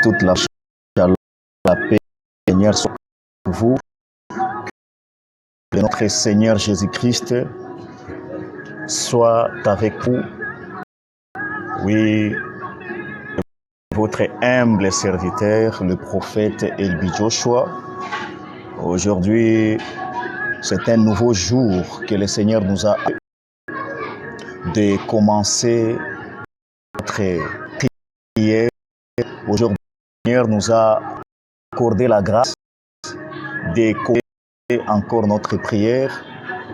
toute la chaleur, la paix, Seigneur, soit pour vous. Que notre Seigneur Jésus-Christ soit avec vous. Oui, votre humble serviteur, le prophète Elbi Joshua. Aujourd'hui, c'est un nouveau jour que le Seigneur nous a de commencer notre prière. Aujourd'hui, le Seigneur nous a accordé la grâce de commencer encore notre prière.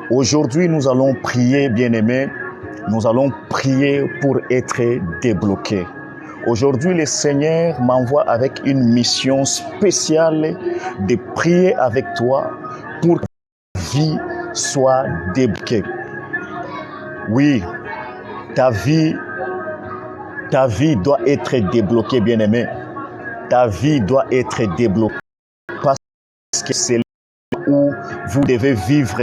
Aujourd'hui, nous allons prier, bien-aimés, nous allons prier pour être débloqués. Aujourd'hui, le Seigneur m'envoie avec une mission spéciale de prier avec toi pour que ta vie soit débloquée. Oui, ta vie doit être débloquée, bien-aimé. Ta vie doit être débloquée parce que c'est là où vous devez vivre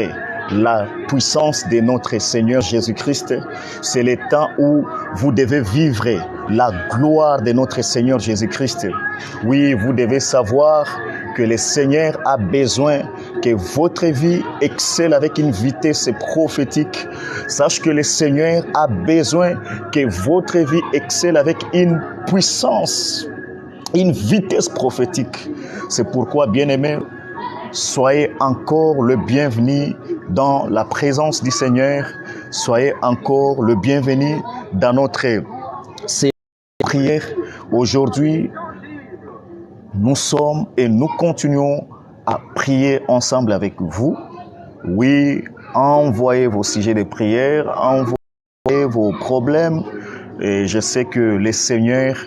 la puissance de notre Seigneur Jésus-Christ. C'est le temps où vous devez vivre la gloire de notre Seigneur Jésus-Christ. Oui, vous devez savoir que le Seigneur a besoin que votre vie excelle avec une vitesse prophétique. Sache que le Seigneur a besoin que votre vie excelle avec une puissance, une vitesse prophétique. C'est pourquoi, bien-aimés, soyez encore le bienvenu dans la présence du Seigneur. Soyez encore le bienvenu dans notre prière. Aujourd'hui, nous sommes et nous continuons à prier ensemble avec vous. Oui, envoyez vos sujets de prière, envoyez vos problèmes. Et je sais que le Seigneur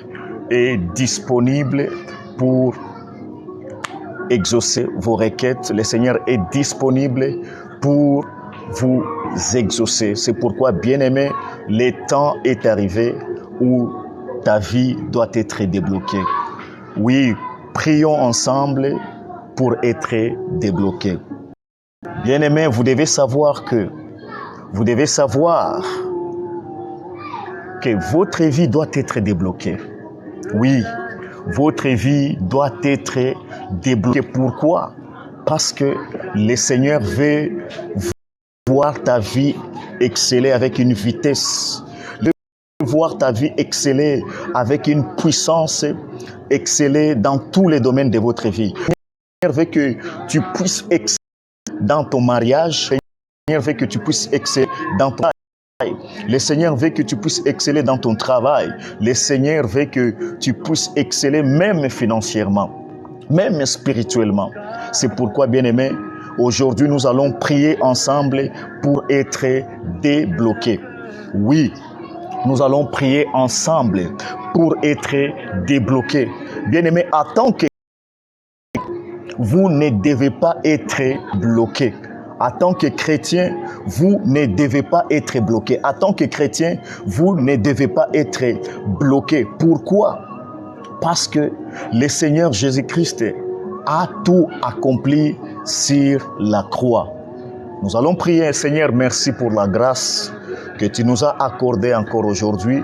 est disponible pour exaucer vos requêtes. Le Seigneur est disponible pour vous exaucer. C'est pourquoi, bien-aimé, le temps est arrivé où ta vie doit être débloquée. Oui, prions ensemble pour être débloqués. Bien-aimé, vous devez savoir que votre vie doit être débloquée. Oui, votre vie doit être débloquée. Pourquoi? Parce que le Seigneur veut voir ta vie exceller avec une vitesse. Il veut voir ta vie exceller avec une puissance, exceller dans tous les domaines de votre vie. Le Seigneur veut que tu puisses exceller dans ton mariage. Le Seigneur veut que tu puisses exceller dans ton travail. Le Seigneur veut que tu puisses exceller dans ton travail. Le Seigneur veut que tu puisses exceller même financièrement, même spirituellement. C'est pourquoi, bien-aimés, aujourd'hui, nous allons prier ensemble pour être débloqués. Oui, nous allons prier ensemble pour être débloqués. Bien-aimés, en tant que vous ne devez pas être bloqués. En tant que chrétien, vous ne devez pas être bloqué. En tant que chrétien, vous ne devez pas être bloqué. Pourquoi? Parce que le Seigneur Jésus-Christ a tout accompli sur la croix. Nous allons prier, Seigneur, merci pour la grâce que tu nous as accordée encore aujourd'hui,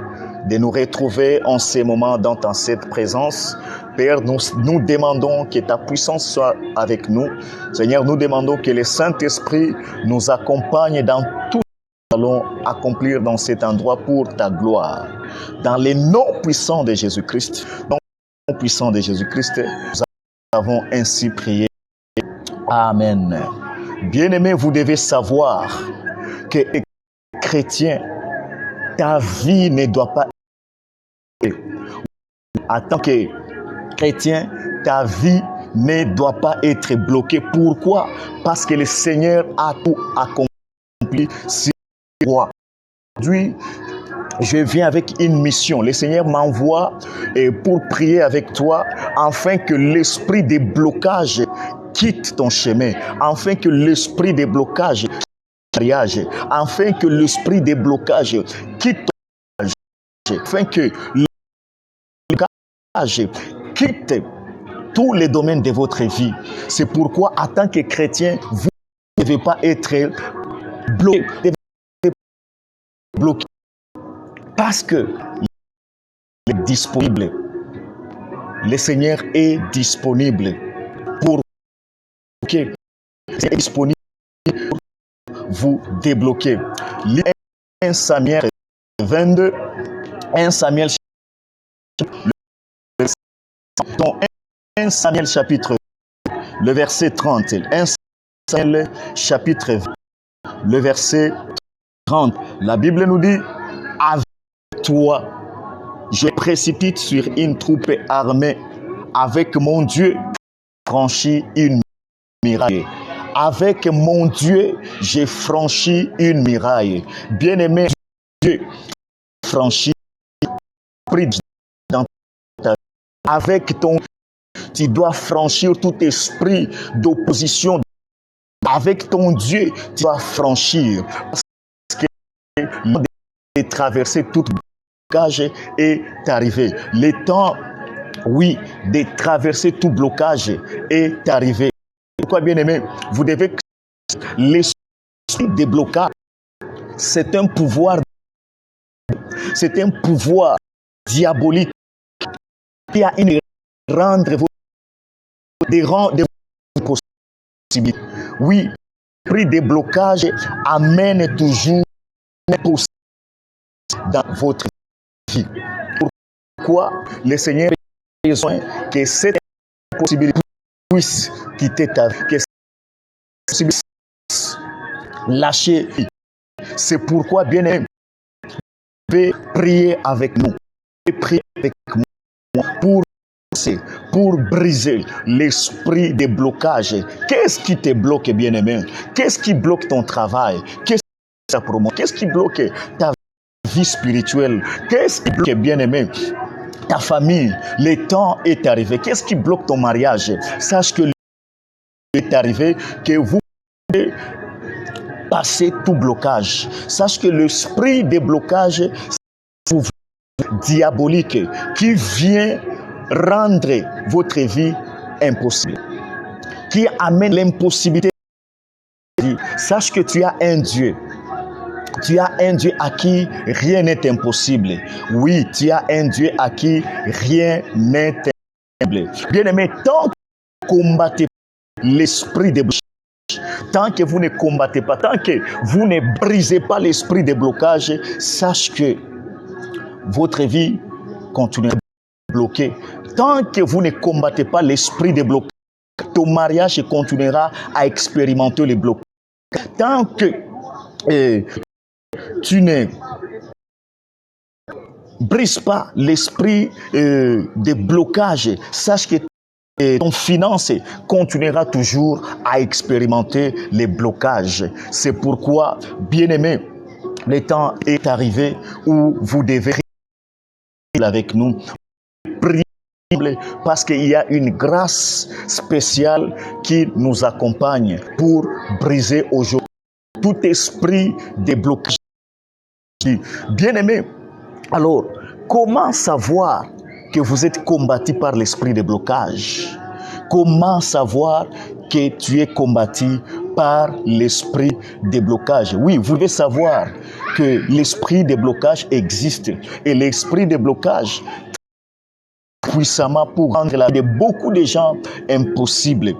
de nous retrouver en ces moments dans cette présence. Père, nous demandons que ta puissance soit avec nous. Seigneur, nous demandons que le Saint-Esprit nous accompagne dans tout ce que nous allons accomplir dans cet endroit pour ta gloire. Dans les noms puissants de Jésus-Christ, dans les noms puissants de Jésus-Christ, nous avons ainsi prié. Amen. Bien-aimés, vous devez savoir que chrétien, ta vie ne doit pas être. En tant que chrétien, ta vie ne doit pas être bloquée. Pourquoi? Parce que le Seigneur a tout accompli sur la croix. Aujourd'hui, je viens avec une mission. Le Seigneur m'envoie pour prier avec toi afin que l'esprit de blocage quitte ton chemin, afin que l'esprit de blocage quitte ton mariage, afin que l'esprit de blocage quitte ton mariage, afin que le blocage quitte tous les domaines de votre vie. C'est pourquoi, en tant que chrétien, vous ne devez pas être bloqué, parce que il est disponible. le Seigneur est disponible pour vous débloquer. 1 Samuel 22, 1 Samuel, 1 Samuel chapitre, le verset 30. 1 Samuel chapitre 20, le verset 30. La Bible nous dit, avec toi, je précipite sur une troupe armée. Avec mon Dieu, franchi une muraille. Avec mon Dieu, j'ai franchi une muraille. Bien-aimé Dieu, franchi dans ta vie. Avec ton, tu dois franchir tout esprit d'opposition. Avec ton Dieu, tu dois franchir. Parce que de traverser tout blocage est arrivé. Le temps, oui, de traverser tout blocage est arrivé. Pourquoi, bien aimé, vous devez l'esprit des blocages, c'est un pouvoir diabolique qui a une rendre des possibilités. Oui, l'esprit des blocages amène toujours dans votre vie. Pourquoi le Seigneur a besoin que cette possibilité puisse quitter ta vie, que cette possibilité puisse lâcher. C'est pourquoi, bien aimé, vous devez prier avec nous. Prier avec moi pour briser l'esprit des blocages. Qu'est-ce qui te bloque, bien aimé? Qu'est-ce qui bloque ton travail? Qu'est-ce qui bloque ta vie spirituelle? Qu'est-ce qui bloque, bien aimé, ta famille? Le temps est arrivé. Qu'est-ce qui bloque ton mariage? Sache que le temps est arrivé, que vous pouvez passer tout blocage. Sache que l'esprit des blocages, c'est diabolique qui vient rendre votre vie impossible, qui amène l'impossibilité. Sache que tu as un Dieu. Tu as un Dieu à qui rien n'est impossible. Oui, tu as un Dieu à qui rien n'est impossible. Bien-aimé, tant que vous ne combattez pas l'esprit des blocages, tant que vous ne combattez pas, tant que vous ne brisez pas l'esprit des blocages, sache que votre vie continuera bloquée. Tant que vous ne combattez pas l'esprit des blocages, ton mariage continuera à expérimenter les blocages. Tant que tu ne brises pas l'esprit des blocages, sache que ton finance continuera toujours à expérimenter les blocages. C'est pourquoi, bien-aimé, le temps est arrivé où vous devez avec nous prier, parce qu'il y a une grâce spéciale qui nous accompagne pour briser aujourd'hui tout esprit de blocage. Bien-aimé, alors comment savoir que vous êtes combattu par l'esprit de blocage? Comment savoir que tu es combattu par l'esprit de blocage? Oui, vous devez savoir que l'esprit de blocage existe, et l'esprit de blocage puissamment pour rendre la vie de beaucoup de gens impossible.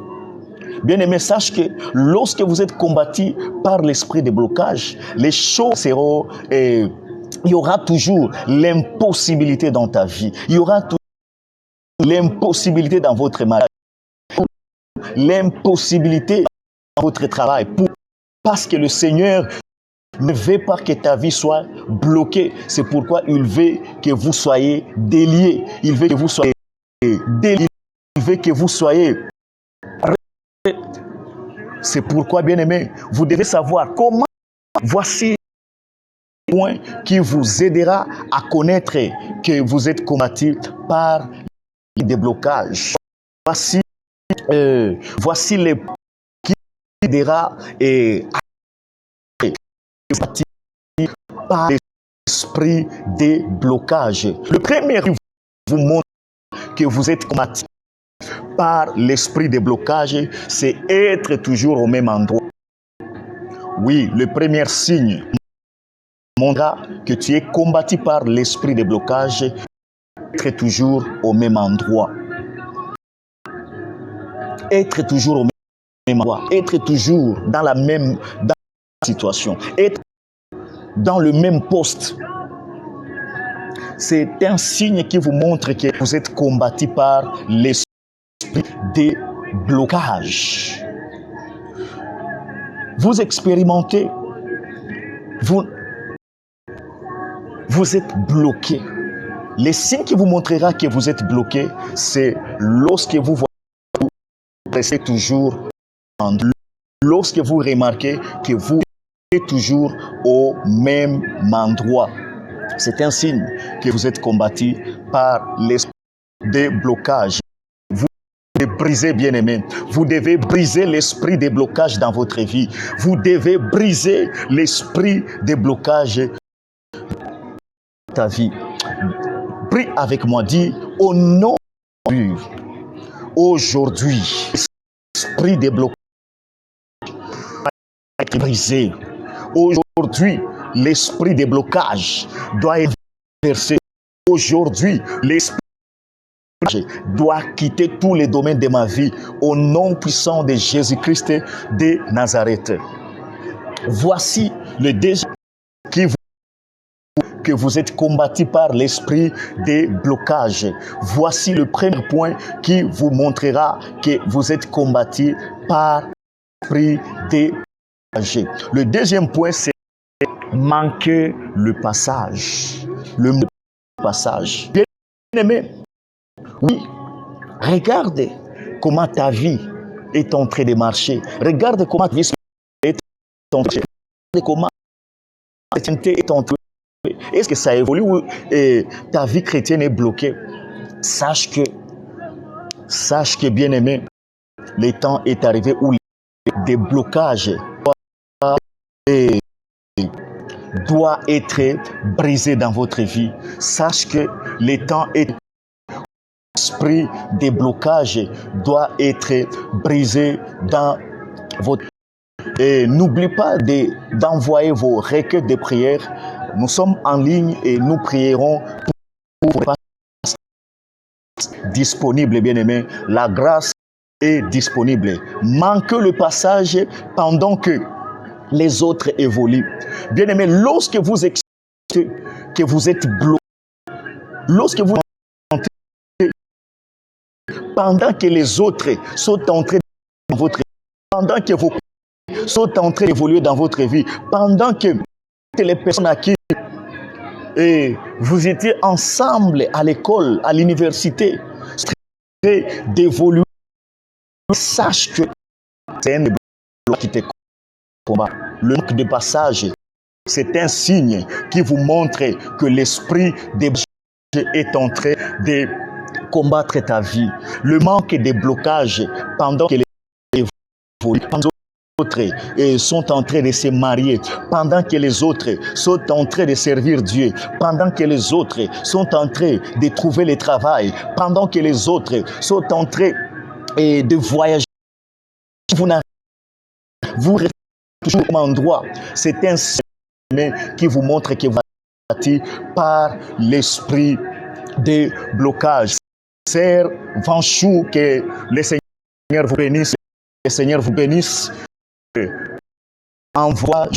Bien-aimé, sache que lorsque vous êtes combattu par l'esprit de blocage, les choses seront... il y aura toujours l'impossibilité dans ta vie. Il y aura toujours l'impossibilité dans votre mariage. L'impossibilité dans votre travail. Parce que le Seigneur ne veut pas que ta vie soit bloquée. C'est pourquoi il veut que vous soyez déliés. Il veut que vous soyez déliés. Il veut que vous soyez... C'est pourquoi, bien-aimé, vous devez savoir comment. Voici un point qui vous aidera à connaître que vous êtes combattu par des blocages. Voici les points qui vous aidera par l'esprit des blocages. Le premier vous montre que vous êtes combattu par l'esprit des blocages, c'est être toujours au même endroit. Oui, le premier signe montrera que tu es combattu par l'esprit des blocages, être toujours au même endroit. être toujours au même endroit, être toujours dans la même situation, être dans le même poste. C'est un signe qui vous montre que vous êtes combattu par l'esprit des blocages. Vous expérimentez, vous êtes bloqué. Les signes qui vous montrera que vous êtes bloqué, c'est lorsque vous voyez vous restez toujours en lorsque vous remarquez que vous êtes toujours au même endroit. C'est un signe que vous êtes combattu par l'esprit des blocages. Vous devez briser, bien-aimé. Vous devez briser l'esprit des blocages dans votre vie. Vous devez briser l'esprit des blocages dans ta vie. Prie avec moi, dis au nom de Dieu. Aujourd'hui, l'esprit des blocages doit être brisé. Aujourd'hui, l'esprit des blocages doit être versé. Aujourd'hui, l'esprit doit quitter tous les domaines de ma vie au nom puissant de Jésus-Christ de Nazareth. Voici le deuxième qui vous que vous êtes combattu par l'esprit des blocages. Voici le premier point qui vous montrera que vous êtes combattu par l'esprit des blocages. Le deuxième point, c'est manquer le passage. Le passage. Bien aimé, oui, regarde comment ta vie est en train de marcher. Regarde comment ta vie est en train de marcher. Regarde comment ta chrétienté est en train de marcher. Est-ce que ça évolue ou ta vie chrétienne est bloquée? Sache que, bien aimé, le temps est arrivé où des blocages doit être brisé dans votre vie. Sache que le temps est l'esprit des blocages doit être brisé dans votre vie. Et n'oubliez pas d'envoyer vos requêtes de prière. Nous sommes en ligne et nous prierons pour vous. Disponible, bien-aimé. La grâce est disponible. Manquez le passage pendant que les autres évoluent. Bien-aimé, lorsque vous expliquez que vous êtes bloqué, lorsque vous pendant que les autres sont entrés dans votre vie, pendant que vos sont en train d'évoluer dans votre vie, pendant que les personnes à qui vous étiez ensemble à l'école, à l'université, d'évoluer, sache que c'est un bloc qui te combat. Le manque de passage, c'est un signe qui vous montre que l'esprit des blocages est en train de combattre ta vie. Le manque de blocage pendant que les évoluent, pendant que les autres sont en train de se marier, pendant que les autres sont en train de servir Dieu, pendant que les autres sont en train de trouver le travail, pendant que les autres sont en train de voyager, vous restez toujours au même endroit. C'est un signe qui vous montre que vous êtes battu par l'esprit de blocage. Sœur Vanchou, que le Seigneur vous bénisse, le Seigneur vous bénisse. Envoie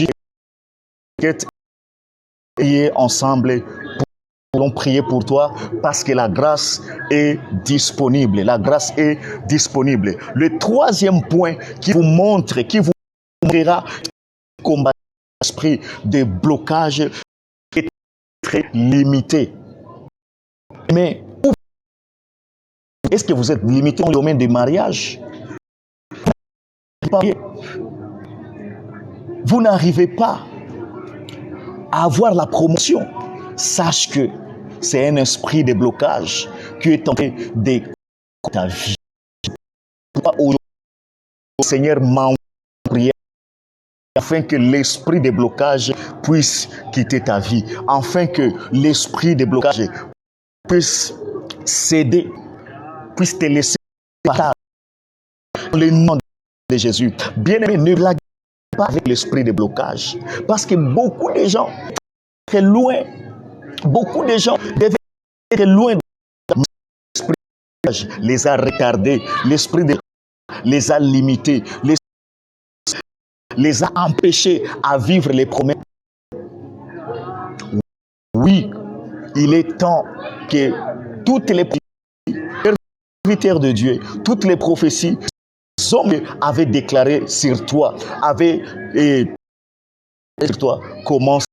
prier ensemble. Allons prier pour toi parce que la grâce est disponible. La grâce est disponible. Le troisième point qui vous montre, qui vous montrera combattre l'esprit de blocage est très limité. Mais est-ce que vous êtes limité dans le domaine du mariage? Vous n'arrivez pas à avoir la promotion. Sache que c'est un esprit de blocage qui est en train de ta vie. Aujourd'hui, le Seigneur m'envoie prier afin que l'esprit de blocage puisse quitter ta vie, afin que l'esprit de blocage puisse céder, puisse te laisser partir. Dans le nom de Jésus. Bien-aimé, ne blaguez pas avec l'esprit de blocage, parce que beaucoup de gens très loin, beaucoup de gens devaient être loin de l'esprit de blocage, les a retardés. L'esprit de les a limités, les a empêchés à vivre les promesses. Oui, il est temps que toutes les serviteurs de Dieu, toutes les prophéties avaient déclaré sur toi, sur toi, commence.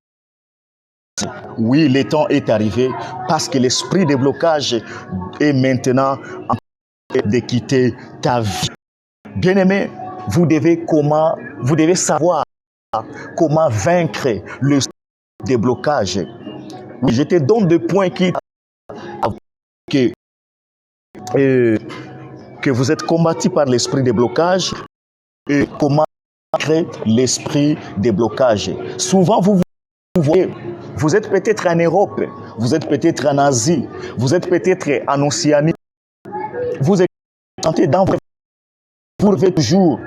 Oui, le temps est arrivé parce que l'esprit de blocage est maintenant en train de quitter ta vie. Bien-aimé, vous devez savoir comment vaincre le déblocage. Oui, je te donne des points que vous êtes combattu par l'esprit de blocage et comment vaincre l'esprit de blocage. Souvent, vous voyez, vous êtes peut-être en Europe, vous êtes peut-être en Asie, vous êtes peut-être en Océanie. Vous êtes tenté dans votre vous devez toujours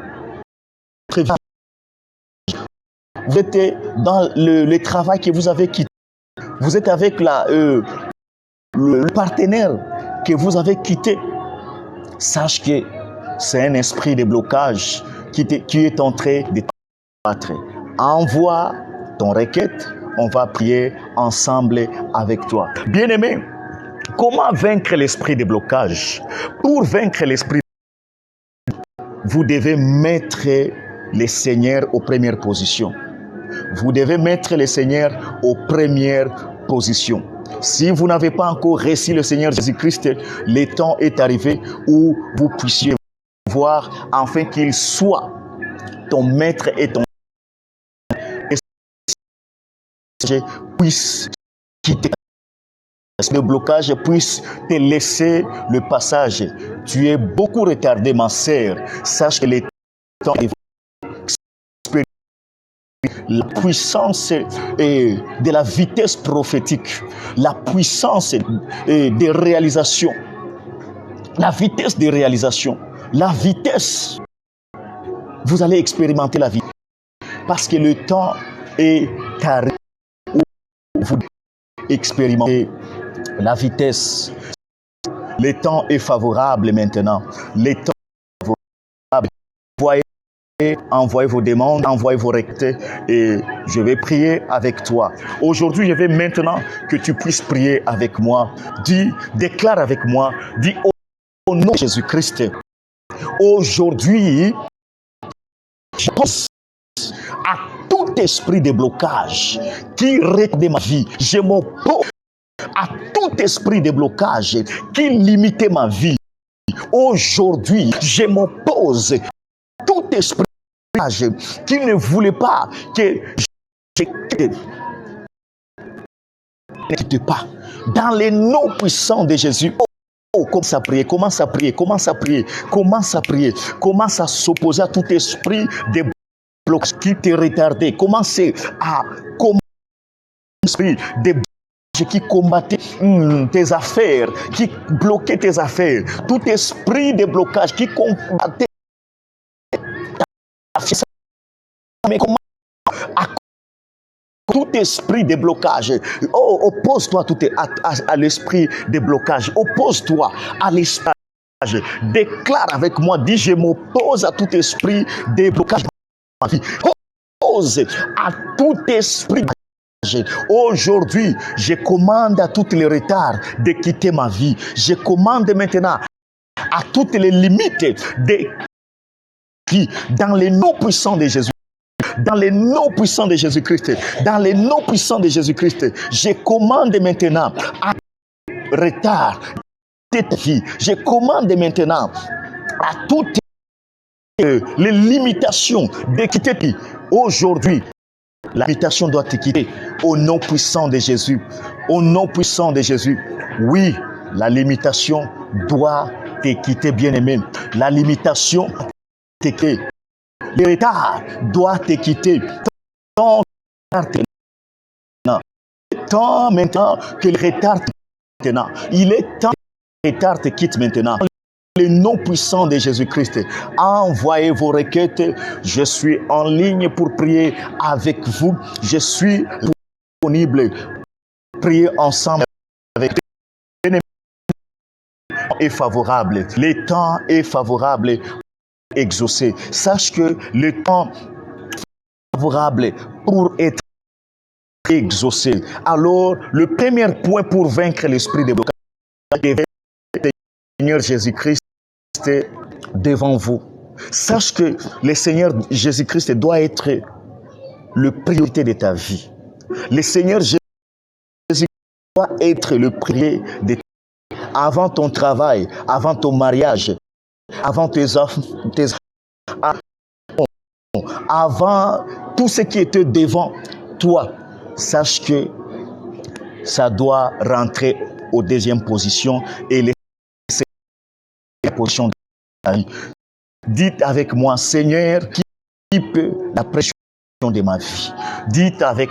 vous êtes dans le travail que vous avez quitté. Vous êtes avec le partenaire que vous avez quitté. Sache que c'est un esprit de blocage qui est en train de te battre. Envoie ton requête, on va prier ensemble avec toi. Bien-aimé, comment vaincre l'esprit de blocage? Pour vaincre l'esprit, vous devez mettre le Seigneur aux premières positions. Vous devez mettre le Seigneur aux premières positions. Si vous n'avez pas encore reçu le Seigneur Jésus-Christ, le temps est arrivé où vous puissiez voir afin qu'il soit ton maître et ton puisse quitter le blocage, puisse te laisser le passage. Tu es beaucoup retardé, ma sœur. Sache que le temps est la puissance de la vitesse prophétique, la puissance de réalisation, la vitesse de réalisation, la vitesse. Vous allez expérimenter la vitesse parce que le temps est arrivé où vous expérimentez la vitesse. Le temps est favorable maintenant. Le temps est favorable. Envoyez vos demandes, envoyez vos requêtes et je vais prier avec toi. Aujourd'hui, je vais maintenant que tu puisses prier avec moi. Déclare avec moi, dis au nom de Jésus-Christ. Aujourd'hui, je pense à tout esprit de blocage qui retardait ma vie. Je m'oppose à tout esprit de blocage qui limitait ma vie. Aujourd'hui, je m'oppose à tout esprit qui ne voulait pas que je ne quitte pas. Dans les noms puissants de Jésus, commence à prier, commence à prier, commence à prier, commence à prier, commence à s'opposer à tout esprit de blocage qui te retardait. Commencez à esprit de qui combattait tes affaires, qui bloquait tes affaires, tout esprit de blocage qui combattait mais comment à tout esprit de blocage, oppose-toi à l'esprit de blocage, oppose-toi à l'esprit. Déclare avec moi, dis je m'oppose à tout esprit de blocage dans ma vie. Oppose à tout esprit. Aujourd'hui, je commande à tous les retards de quitter ma vie. Je commande maintenant à toutes les limites dans les noms puissants de Jésus. Dans les noms puissants de Jésus-Christ, dans les noms puissants de Jésus-Christ, je commande maintenant à retard de ta vie. Je commande maintenant à toutes les limitations de quitter ta vie. Aujourd'hui, la limitation doit te quitter au nom puissant de Jésus. Au nom puissant de Jésus. Oui, la limitation doit te quitter, bien-aimé. La limitation te quitter. Le retard doit te quitter. Tant maintenant que le retard te quitte maintenant. Il est temps que le retard te quitte maintenant. Le nom puissant de Jésus-Christ, envoyez vos requêtes. Je suis en ligne pour prier avec vous. Je suis disponible. Prier ensemble avec vous. Est favorable. Le temps est favorable exaucé. Sache que le temps favorable pour être exaucé. Alors, le premier point pour vaincre l'esprit de blocage, c'est le Seigneur Jésus-Christ devant vous. Sache que le Seigneur Jésus-Christ doit être la priorité de ta vie. Le Seigneur Jésus-Christ doit être le priorité de ta vie. Avant ton travail, avant ton mariage, avant tes enfants, avant tout ce qui était devant toi. Sache que ça doit rentrer aux deuxième position et les positions de ta vie. Dites avec moi, Seigneur, qui peut la pression de ma vie? Dites avec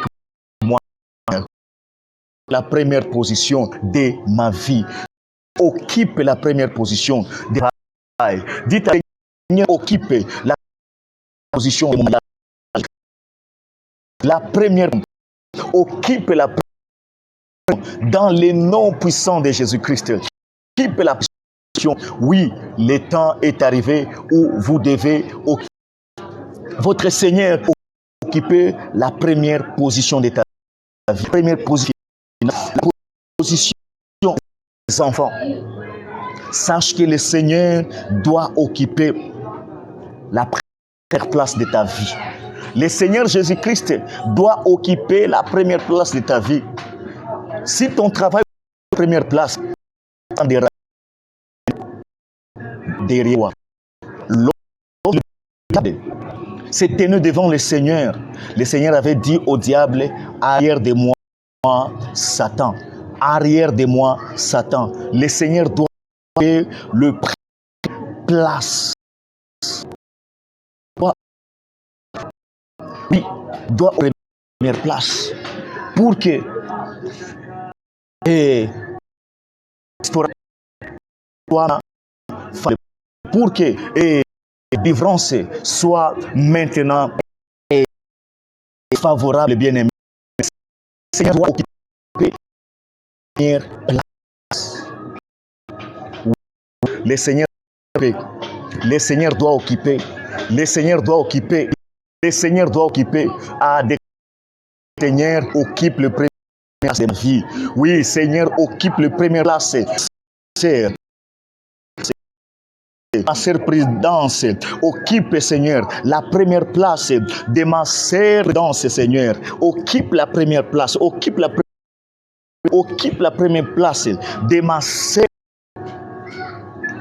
moi, la première position de ma vie. Occupe la première position de ma vie. Dites avec moi, occupe la position de mon vie. La première, occupe la première dans les noms puissants de Jésus-Christ. Occupe la position. Oui, le temps est arrivé où vous devez occuper. Votre Seigneur occuper la première position de ta vie. La première position, la position des enfants. Sache que le Seigneur doit occuper la première place de ta vie. Le Seigneur Jésus-Christ doit occuper la première place de ta vie. Si ton travail est la première place, derrière toi, l'autre s'est tenu devant le Seigneur. Le Seigneur avait dit au diable, arrière de moi, Satan. Arrière de moi, Satan. Le Seigneur doit occuper le place. Oui, doit occuper la première place. Pour que pour que la délivrance soit maintenant favorable, bien-aimé. Le Seigneur doit occuper la première place. Le Seigneur doit occuper. Le Seigneur doit occuper. Le Seigneur doit occuper. Le Seigneur occupe le premier place de ma vie. Oui, Seigneur occupe le premier place. Ma sœur présidence, occupe, Seigneur, la première place de ma sœur présidence, Seigneur. Occupe la première place, occupe la première place de ma sœur.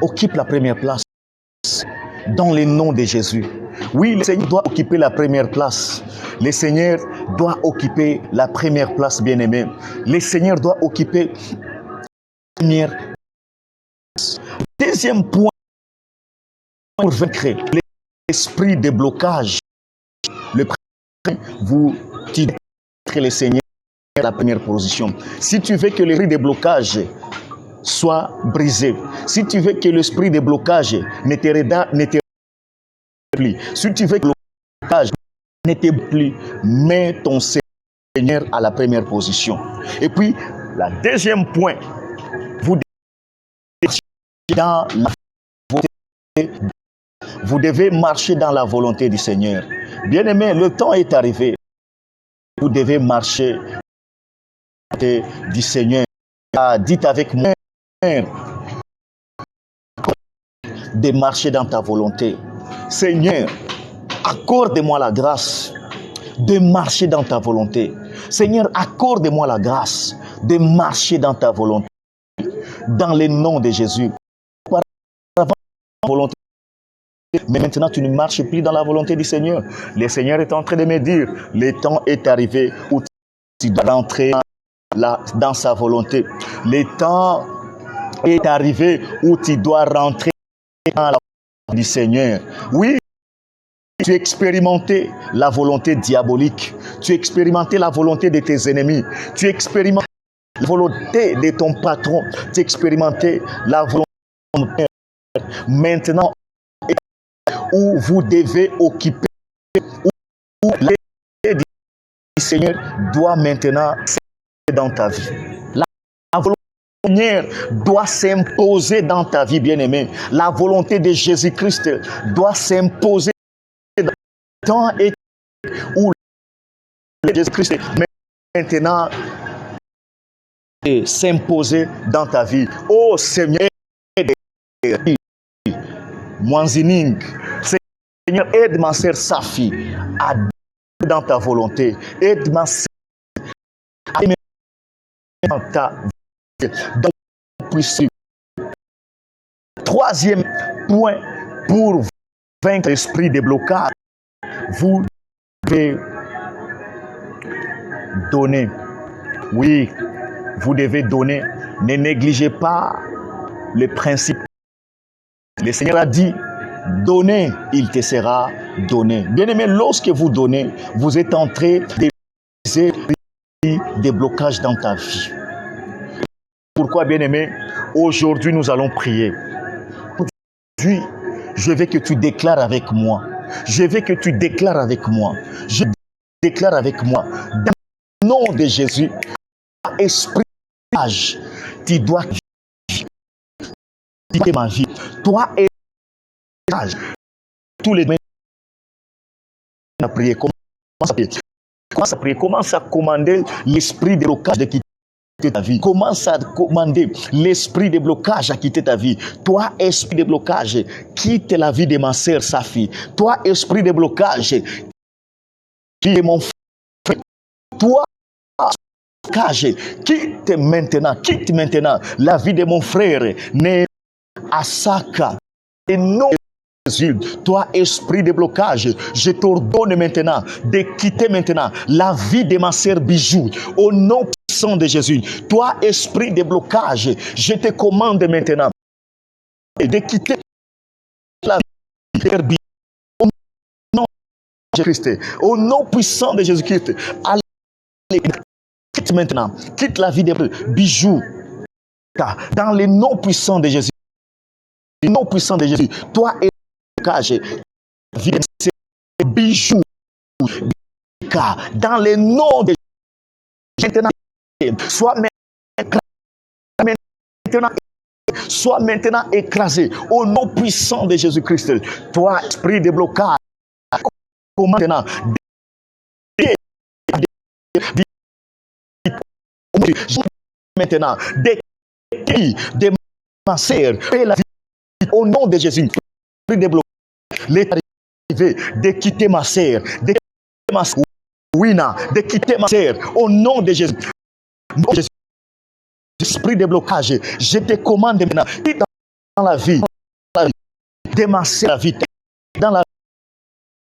Occupe la première place dans le nom de Jésus. Oui, le Seigneur doit occuper la première place. Le Seigneur doit occuper la première place, bien-aimé. Le Seigneur doit occuper la première place. Deuxième point, pour vaincre l'esprit de blocage, le premier, vous tirez le Seigneur à la première position. Si tu veux que l'esprit de blocage soit brisé, si tu veux que l'esprit de blocage ne te plus, si tu veux que le blocage ne te plus, mets ton Seigneur à la première position. Et puis, la deuxième point, vous devez marcher dans la volonté du Seigneur. Bien-aimé, le temps est arrivé. Vous devez marcher dans la volonté du Seigneur. Dites avec moi de marcher dans ta volonté. Seigneur, accorde-moi la grâce de marcher dans ta volonté. Seigneur, accorde-moi la grâce de marcher dans ta volonté. Dans le nom de Jésus. Volonté. Mais maintenant, tu ne marches plus dans la volonté du Seigneur. Le Seigneur est en train de me dire, le temps est arrivé où tu dois rentrer dans sa volonté. Le temps est arrivé où tu dois rentrer dans la volonté du Seigneur. Oui, tu as expérimenté la volonté diabolique. Tu as expérimenté la volonté de tes ennemis. Tu as expérimenté la volonté de ton patron. Tu as expérimenté la volonté de ton père. Maintenant, où vous devez occuper, où l'aide du Seigneur doit maintenant être dans ta vie. La volonté Seigneur doit s'imposer dans ta vie, bien-aimé. La volonté de Jésus-Christ doit s'imposer dans le temps et où Jésus-Christ maintenant s'imposer dans ta vie. Oh Seigneur, Mwanzining, Seigneur, aide ma sœur Safi à dans ta volonté. Aide ma sœur à dans ta dans puissance. Troisième point pour vaincre l'esprit de blocage, vous devez donner. Oui, vous devez donner. Ne négligez pas le principe. Le Seigneur a dit, donnez, il te sera donné. Bien-aimé, lorsque vous donnez, vous êtes en train de briser des blocages dans ta vie. Pourquoi, bien-aimé? Aujourd'hui, nous allons prier. Aujourd'hui, je veux que tu déclares avec moi. Je veux que tu déclares avec moi. Je déclare avec moi. Dans le nom de Jésus, esprit, tu dois quitter ma vie. Toi et tous les mêmes à prier. Commence à prier. Commence à commander l'esprit de blocage de quitter ta vie. Commence à commander l'esprit de blocage à quitter ta vie. Toi, esprit de blocage, quitte la vie de ma sœur Safi. Toi, esprit de blocage, qui est mon frère. Toi, blocage, quitte maintenant la vie de mon frère, né à Saka. Et non, Jésus, toi, esprit de blocage, je t'ordonne maintenant de quitter maintenant la vie de ma sœur Bijou. Au nom puissant de Jésus, toi, esprit de blocage, je te commande maintenant de quitter la vie de Bijou. Au nom de Jésus-Christ, au nom puissant de Jésus-Christ, allez, quitte maintenant, quitte la vie de Bijou. Dans le nom puissant de Jésus. Le nom puissant de Jésus, toi et blocage, Bijou, dans le nom de Jésus, sois maintenant écrasé au nom puissant de Jésus-Christ. Toi, esprit de blocage, maintenant, maintenant, de ma sœur, et la vie. Au nom de Jésus, esprit de blocage, l'état de quitter ma sœur, de quitter ma sœur, de quitter ma sœur, au nom de Jésus. Esprit de blocage, je te commande maintenant, dans la vie, de ma sœur, la vie, dans la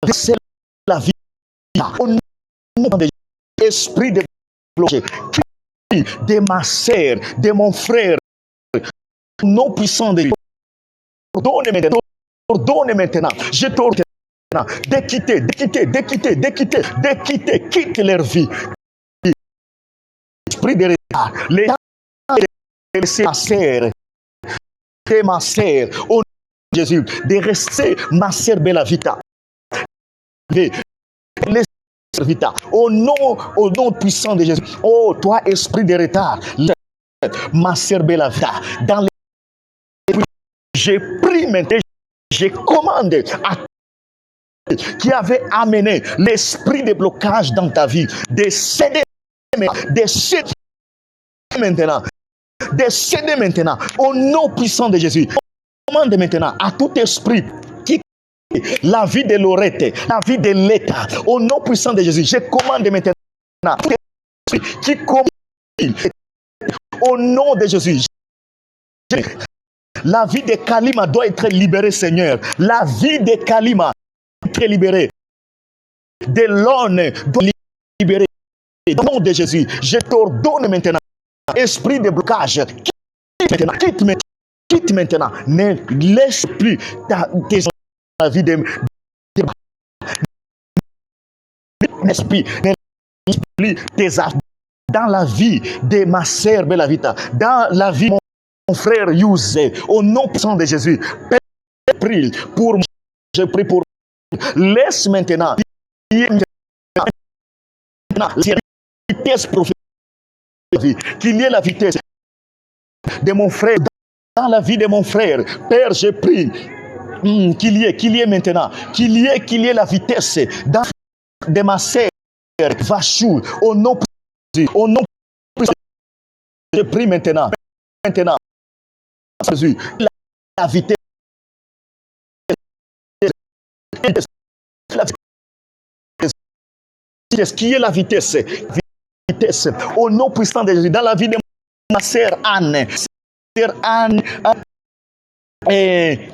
vie, la vie, au nom de Jésus, esprit de blocage, de ma sœur, de mon frère, au nom puissant de Dieu. Ordonne maintenant, je t'ordonne de quitte leur vie. Esprit de retard, l'état de laisser ma sœur, au nom de Jésus, de rester ma sœur Bellavita. De laisser Vita, au nom puissant de Jésus. Oh, toi, esprit de retard, ma sœur Bellavita, dans les j'ai pris maintenant, je commande à qui avait amené l'esprit de blocage dans ta vie, de céder maintenant, au nom puissant de Jésus. Je commande maintenant à tout esprit qui la vie de Lorette, la vie de l'État, au nom puissant de Jésus. Je commande maintenant à tout esprit qui commande au nom de Jésus. La vie de Kalima doit être libérée, Seigneur. La vie de Kalima doit être libérée. De l'homme doit être libérée. Au nom de Jésus, je t'ordonne maintenant, esprit de blocage, quitte maintenant. Ne laisse plus ta vie de esprit, ne laisse plus tes affaires dans la vie de ma sœur Bellavita, dans la vie de mon frère Yousse, au nom puissant de Jésus. Je prie pour laisse maintenant la vitesse prophétique, qu'il y ait la vitesse de mon frère, dans la vie de mon frère. Père, je prie qu'il y ait maintenant, qu'il y ait la vitesse dans de ma sœur Vachou, au nom de Jésus, je prie maintenant, Jésus, la vitesse, qui est la vitesse, au nom puissant de Jésus, dans la vie de ma sœur Anne, et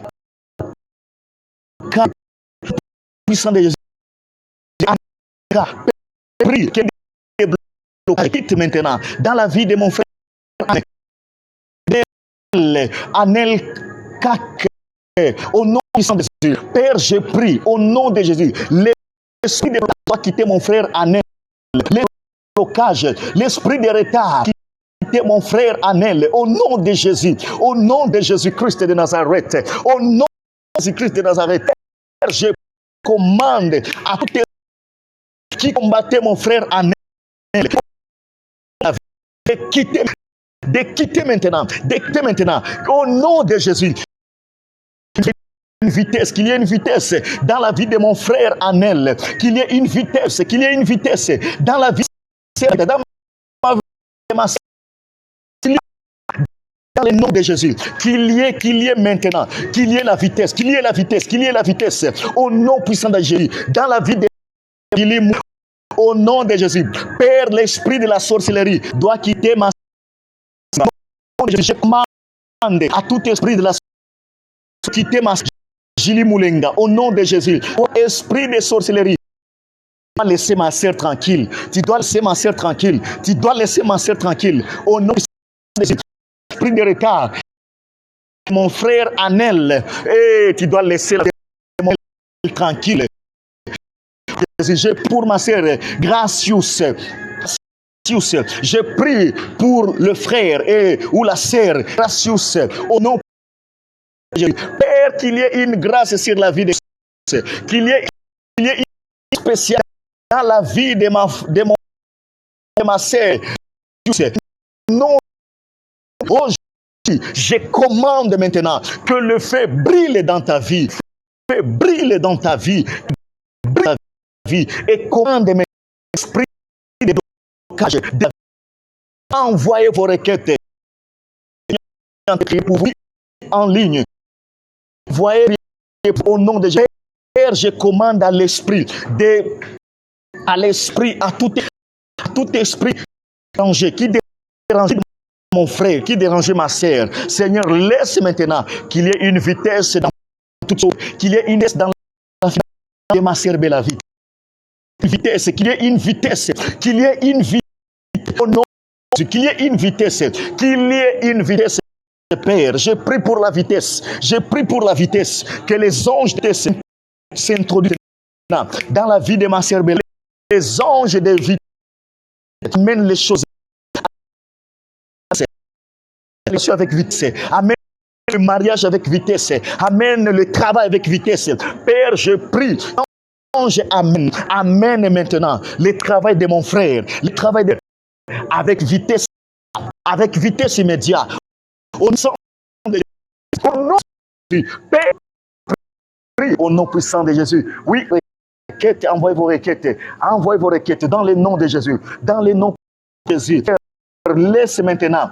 puissant de Jésus, prie que quitte maintenant dans la vie de mon frère Anel Kak, au nom puissant de Jésus. Père, je prie au nom de Jésus, l'esprit de doit quitter mon frère Anel, les blocages, l'esprit de retard quitter mon frère Anel, au nom de Jésus, au nom de Jésus-Christ de Nazareth, au nom de Jésus-Christ de Nazareth. Père, je commande à tous les qui combattaient mon frère Anel de quitter maintenant, au nom de Jésus. Qu'il y ait une vitesse dans la vie de mon frère Anel, qu'il y ait une vitesse dans la vie de ma sœur, dans le nom de Jésus, qu'il y ait maintenant, qu'il y ait la vitesse, au nom puissant de Jésus, dans la vie de au nom de Jésus. Père, l'esprit de la sorcellerie doit quitter ma sœur. Je commande à tout esprit de la sorcellerie quitter ma sœur Julie Moulenga, au nom de Jésus. Ô esprit de sorcellerie, tu dois laisser ma sœur tranquille. Tu dois laisser ma sœur tranquille. Au nom de Jésus. Esprit de retard, mon frère Anel, et tu dois laisser la sœur tranquille. Je pour ma sœur Gracious, je prie pour le frère ou la sœur Gracious, au nom de Jésus. Père, qu'il y ait une grâce sur la vie de qu'il y ait une spéciale dans la vie de ma sœur. Non, je commande maintenant que le feu brille dans ta vie, et commande mes esprits de blocage. Envoyez vos requêtes en ligne. Voyez au nom de Jésus. Père, je commande à l'esprit, à tout esprit étranger qui dérange mon frère, qui dérange ma sœur. Seigneur, laisse maintenant qu'il y ait une vitesse dans toutes choses, qu'il y ait une vitesse dans la vie de ma sœur Bélavie. Qu'il y ait une vitesse, au nom de Jésus, qu'il y ait une vitesse, Père. Je prie pour la vitesse, que les anges s'introduisent dans la vie de ma sœur Bélavie. Les anges de vie amènent les choses avec vitesse, amène le mariage avec vitesse, amène le travail avec vitesse. Père, je prie, ange, amène maintenant le travail de mon frère, avec vitesse immédiate. Au nom de Jésus, Père, prie au nom puissant de Jésus. Oui, envoyez vos requêtes dans le nom de Jésus, Père, laisse maintenant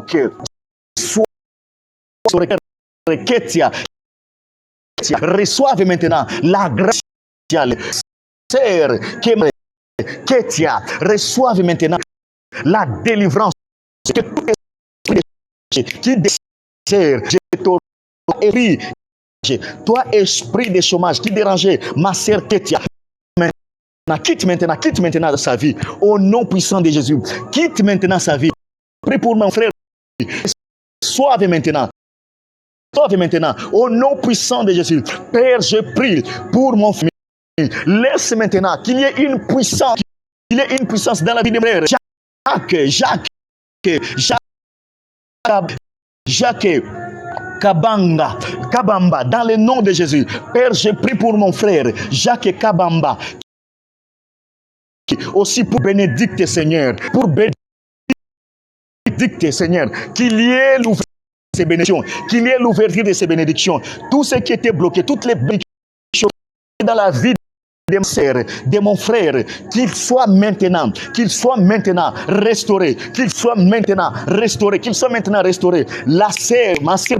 que soit reçoivent maintenant la grâce. Sœur Ketia, reçoivent maintenant la délivrance. Que tout esprit qui désire, je te prie, toi esprit de chômage qui dérangeait ma sœur Ketia, quitte maintenant sa vie. Au nom puissant de Jésus, quitte maintenant sa vie. Prie pour mon frère. Soive maintenant, au nom puissant de Jésus. Père, je prie pour mon frère. Laisse maintenant qu'il y ait une puissance, dans la vie de mon frère. Jacques Kabamba, dans le nom de Jésus. Père, je prie pour mon frère Jacques Kabamba, aussi pour Bénédicte, Seigneur, pour Bénédicte dicte, Seigneur, qu'il y ait l'ouverture de ces bénédictions, qu'il y ait l'ouverture de ces bénédictions. Tout ce qui était bloqué, toutes les bénédictions dans la vie de ma sœur, de mon frère, qu'il soit maintenant restauré, qu'il soit maintenant restauré, qu'il soit maintenant restauré. La sœur, ma sœur,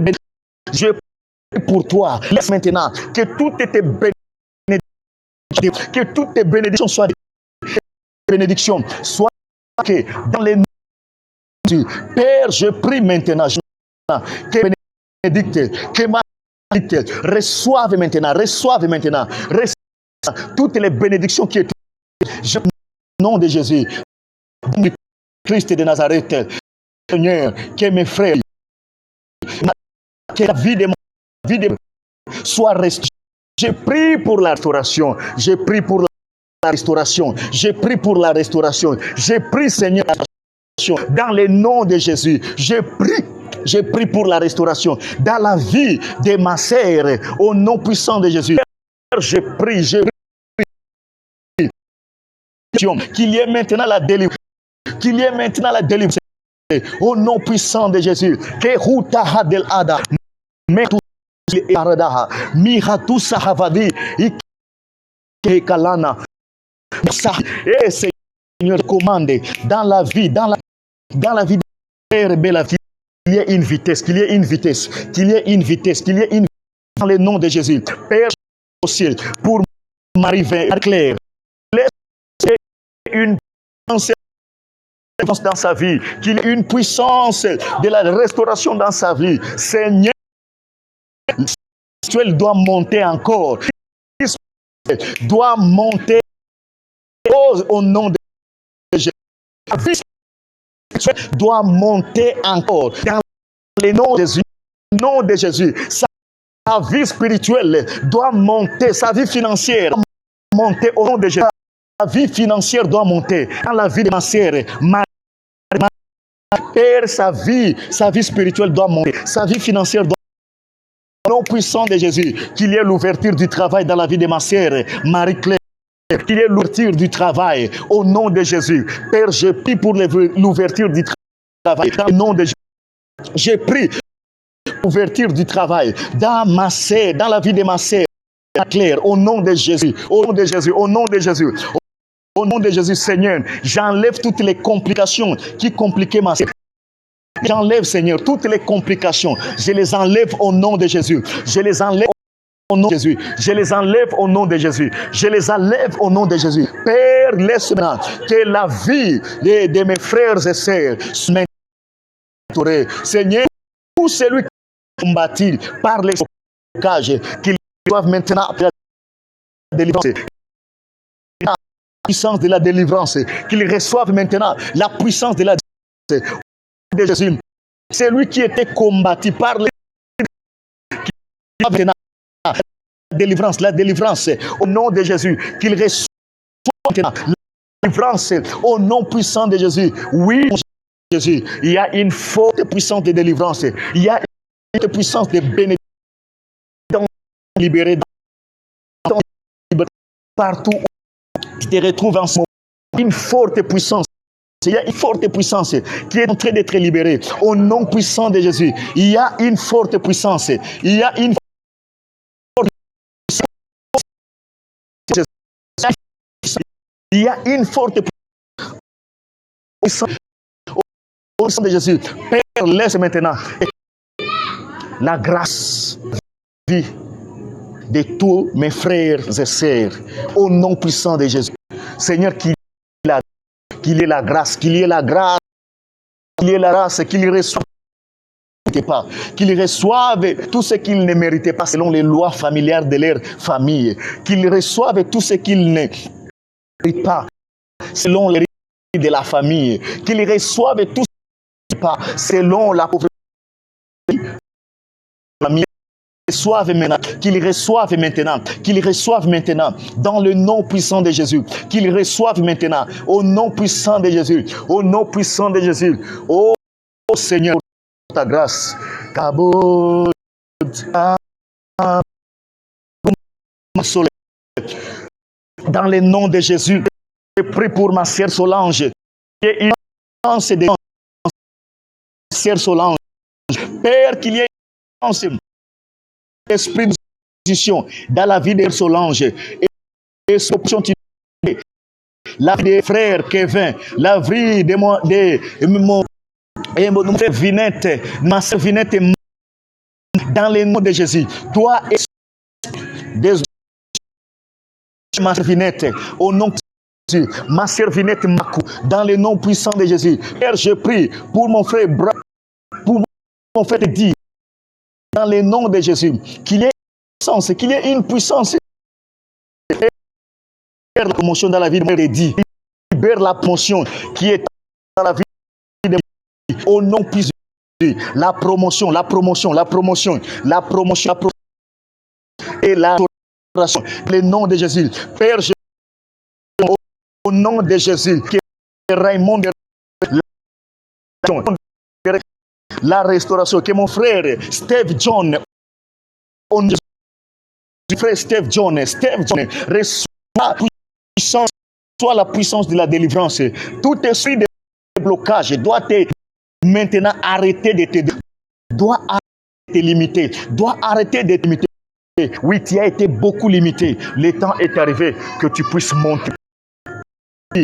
je prie pour toi, laisse maintenant que toutes tes bénédictions, que toutes tes bénédictions soient des bénédictions, soient que dans les noms de Jésus. Père, je prie maintenant que bénédicte, que ma bénédicte reçoive maintenant, toutes les bénédictions qui étaient au nom de Jésus, du Christ de Nazareth, Seigneur, que mes frères, que la vie de ma vie soit restaurée. Je prie pour la restauration, je prie pour la restauration, je prie pour la restauration, je prie, Seigneur, dans le nom de Jésus, je prie pour la restauration dans la vie de ma sœur, au nom puissant de Jésus. Je prie qu'il y ait maintenant la délivrance, au nom puissant de Jésus. Que Ruta Hadel Ada, Metu Aradaha, Mihatu Sahavadi, Ikalana, et Seigneur, commande dans la vie de Père Bella, qu'il y ait une vitesse, dans le nom de Jésus. Père aussi, pour Marie Claire, laisse une puissance dans sa vie, qu'il y ait une puissance de la restauration dans sa vie. Seigneur, elle doit monter encore, doit monter au nom de Jésus. La vie doit monter encore dans le nom de Jésus. Sa vie spirituelle doit monter, sa vie financière doit monter au nom de Jésus. Sa vie financière doit monter dans la vie de ma sœur. Père, sa vie spirituelle doit monter, sa vie financière doit monter. Au nom puissant de Jésus, qu'il y ait l'ouverture du travail dans la vie de ma sœur Marie-Claire. Qu'il y ait l'ouverture du travail au nom de Jésus. Père, je prie pour l'ouverture du travail dans le nom de Jésus. Je prie pour l'ouverture du travail dans ma sœur, dans la vie de ma sœur Claire, au nom de Jésus, au nom de Jésus, au nom de Jésus. Au nom de Jésus, Seigneur, j'enlève toutes les complications qui compliquaient ma sœur. J'enlève, Seigneur, toutes les complications. Je les enlève au nom de Jésus. Je les enlève au nom de Jésus. Je les enlève au nom de Jésus. Je les enlève au nom de Jésus. Père, laisse maintenant que la vie de mes frères et sœurs soit restaurée. Seigneur, tout celui qui est combattu par les blocages, qu'ils doivent maintenant la délivrance. La puissance de la délivrance. Qu'ils reçoivent maintenant la puissance de la délivrance de Jésus. C'est lui qui était combattu par les la délivrance au nom de Jésus, qu'il reçoive la délivrance au nom puissant de Jésus. Oui, Jésus, il y a une forte puissance de délivrance, il y a une puissance de bénédiction libérée partout où tu te retrouves en ce moment. Une forte puissance. Il y a une forte puissance qui est en train d'être libérée au nom puissant de Jésus. Il y a une forte puissance. Il y a une forte puissance. Il y a une forte puissance au nom de Jésus. Père, laisse maintenant la grâce de vie de tous mes frères et sœurs au nom puissant de Jésus. Seigneur, qu'il y ait la grâce, qu'il y ait la grâce, qu'ils reçoivent pas, qu'ils reçoivent tout ce qu'ils ne méritaient pas selon les lois familiales de leur famille, qu'ils reçoivent tout ce qu'ils ne méritent pas selon les règles de la famille, qu'ils reçoivent tout ce qu'ils ne méritent pas selon la pauvreté de la famille. Qu'ils reçoivent maintenant dans le nom puissant de Jésus, qu'ils reçoivent maintenant au nom puissant de Jésus, au nom puissant de Jésus. Oh Seigneur, ta grâce, dans le nom de Jésus, je prie pour ma sœur Solange, qui est une sœur Solange. Père, qu'il y ait une esprit de position dans la vie de Solange. Et la vie des frères Kevin, la vie de mon frère Vinette, ma sœur Vinette, dans le nom de Jésus. Toi et ma sœur Vinette, au nom de Jésus, ma sœur Vinette Makou, dans le nom puissant de Jésus. Père, je prie pour mon frère pour mon frère dit, dans le nom de Jésus, qu'il y ait une puissance, la promotion dans la vie de mon frère dit, libère la promotion qui est dans la vie de mon frère, au nom puissant de Jésus, la promotion et la restauration, le nom de Jésus. Père, je au nom de Jésus, que Raymond la restauration, que mon frère Steve John, frère Steve John reçoit la puissance de la délivrance. Tout esprit de blocage doit être maintenant arrêter de te limiter, doit arrêter de te limiter. Oui, tu as été beaucoup limité. Le temps est arrivé que tu puisses monter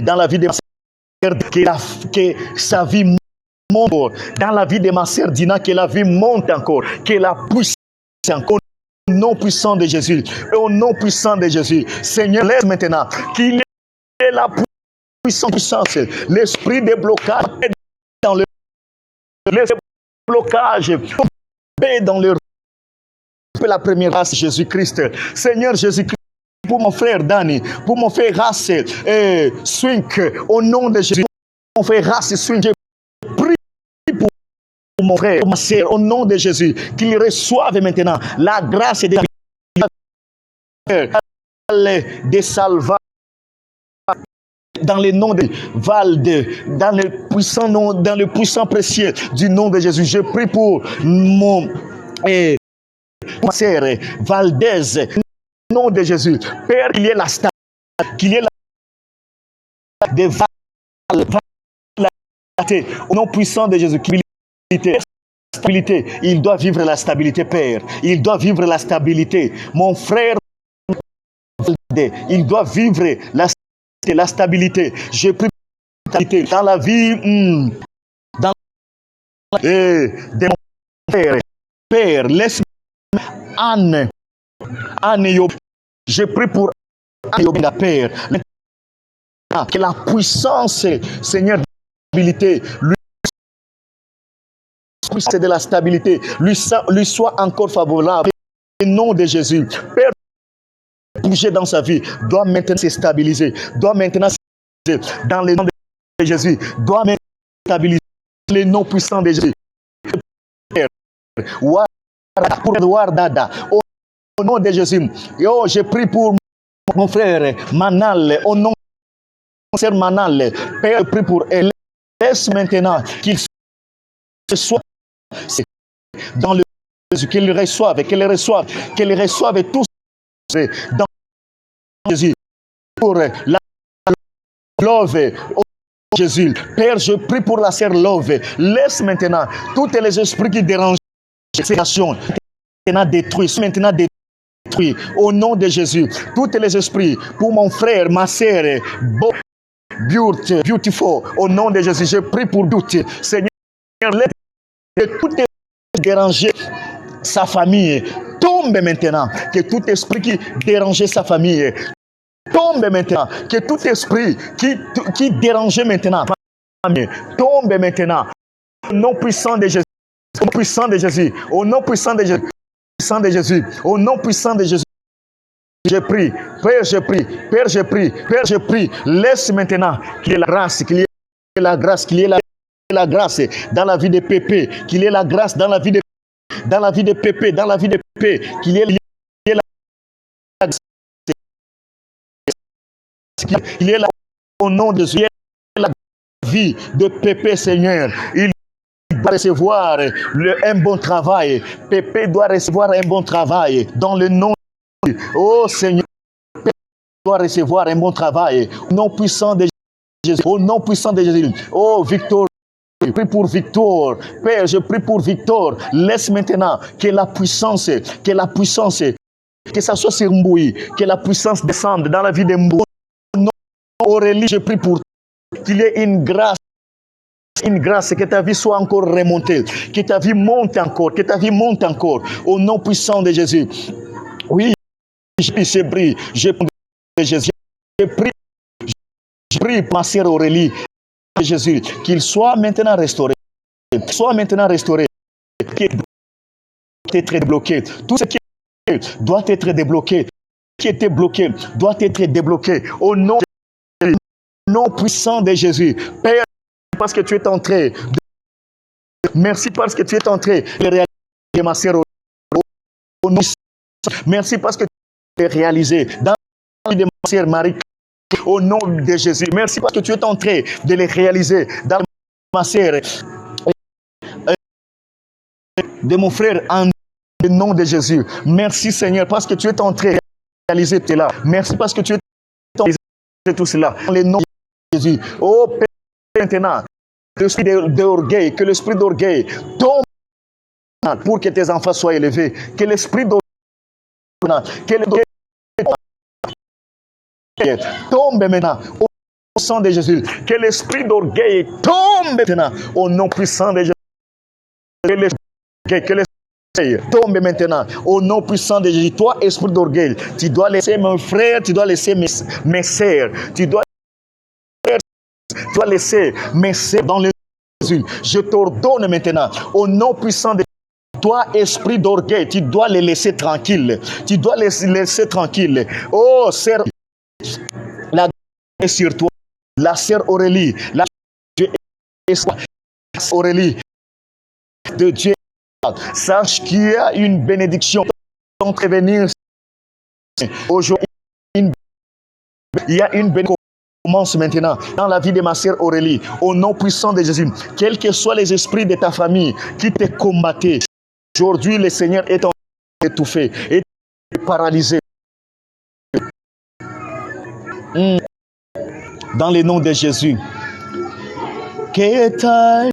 dans la vie de ma sœur, que sa vie monte, dans la vie de ma sœur Dina, que la vie monte encore, que la puissance encore, au nom puissant de Jésus, au nom puissant de Jésus. Seigneur, laisse maintenant qu'il ait la puissance, l'esprit de blocage dans le blocage dans le la première race Jésus-Christ. Seigneur Jésus-Christ, pour mon frère Danny, pour mon frère race Swink, au nom de Jésus, mon frère race Swink, je prie pour mon frère, pour ma sœur, au nom de Jésus, qu'il reçoive maintenant la grâce de salva dans le nom de Valde, dans le puissant nom, dans le puissant précieux du nom de Jésus. Je prie pour mon ma sœur Valdez, au nom de Jésus. Père, qu'il y ait la stabilité, qu'il y ait la au nom puissant de Jésus. Stabilité. Il doit vivre la stabilité, Père. Il doit vivre la stabilité. Mon frère, il doit vivre la stabilité. Je prie dans la vie de mon frère. Père, laisse Anne Yob. Je prie pour Anne Yob, la Père. Que la puissance, Seigneur, de la stabilité, c'est de la stabilité, lui soit encore favorable. Au nom de Jésus, Père, bouger dans sa vie, doit maintenant se stabiliser, doit maintenant se stabiliser dans le nom de Jésus, doit maintenant se stabiliser dans le nom puissant de Jésus. Père, au nom de Jésus, oh, je prie pour mon frère Manal, au nom de mon frère Manal, Père, je prie pour elle. Laisse maintenant qu'il soit dans le qu'elle reçoive tout dans Jésus pour la Love, oh Jésus. Père, je prie pour la sœur Love. Laisse maintenant tous les esprits qui dérangent cette nation maintenant détruits au nom de Jésus. Tous les esprits pour mon frère, ma sœur Beautiful, au nom de Jésus. Je prie pour Beauty. Seigneur, laisse tout déranger sa famille tombe maintenant, que tout esprit qui dérangeait sa famille tombe maintenant, que tout esprit qui dérangeait maintenant tombe maintenant, au nom puissant de Jésus, au nom puissant de Jésus, au nom puissant de Jésus, au nom puissant de Jésus. Je prie, Père, je prie, Père, je prie, Père, je prie, laisse maintenant qu'il y ait la grâce, qu'il y ait la grâce, qu'il y ait la grâce dans la vie de Pépé, qu'il y ait la grâce dans la vie de Pépé, qu'il y ait la grâce, qu'il y ait au nom de Jésus, la vie de Pépé, Seigneur. Il doit recevoir un bon travail. Pépé doit recevoir un bon travail dans le nom de Jésus. Oh Seigneur, Pépé doit recevoir un bon travail au nom puissant de Jésus. Au nom puissant de Jésus. Oh Victor, Je prie pour Victor. Père, je prie pour Victor. Laisse maintenant que la puissance, que ça soit sur Mboui, que la puissance descende dans la vie de Mboui. Non, Aurélie, je prie pour qu'il y ait une grâce, que ta vie soit encore remontée, que ta vie monte encore, au nom puissant de Jésus. Oui, je prie de Jésus. Je prie pour ma sœur Aurélie, de Jésus, qu'il soit maintenant restauré, qu'il doit être débloqué. Tout ce qui doit être débloqué, qui était bloqué, doit être débloqué, au nom puissant de Jésus. Père, parce que tu es entré. Merci parce que tu es entré de réaliser ma sœur. Merci parce que tu es réalisé dans la vie de ma sœur Marie. Au nom de Jésus. Merci parce que tu es entré de les réaliser dans ma sœur. De mon frère en le nom de Jésus. Merci Seigneur parce que tu es entré de réaliser tout cela. Merci parce que tu es entré de réaliser tout cela. Dans le nom de Jésus. Oh Père, maintenant. L'esprit d'orgueil, que l'esprit d'orgueil tombe pour que tes enfants soient élevés. Que l'esprit d'orgueil tombe maintenant au sang de Jésus. Que l'esprit d'orgueil tombe maintenant au nom puissant de Jésus. Que l'esprit tombe maintenant au nom puissant de Jésus. Toi, esprit d'orgueil, tu dois laisser mon frère, tu dois laisser mes sœurs, tu dois laisser mes sœurs dans le Jésus. Je t'ordonne maintenant, au nom puissant de toi, esprit d'orgueil, tu dois les laisser tranquilles. Tu dois les laisser tranquilles. Oh, sœur, la grâce est sur toi. La sœur Aurélie, la Dieu est Aurélie de Dieu. Sache qu'il y a une bénédiction d'entrevenir aujourd'hui. Il y a une bénédiction commence maintenant dans la vie de ma sœur Aurélie, au nom puissant de Jésus. Quels que soient les esprits de ta famille qui te combattaient, aujourd'hui le Seigneur est en train d'étouffer et de paralyser. Dans le nom de Jésus. Que ta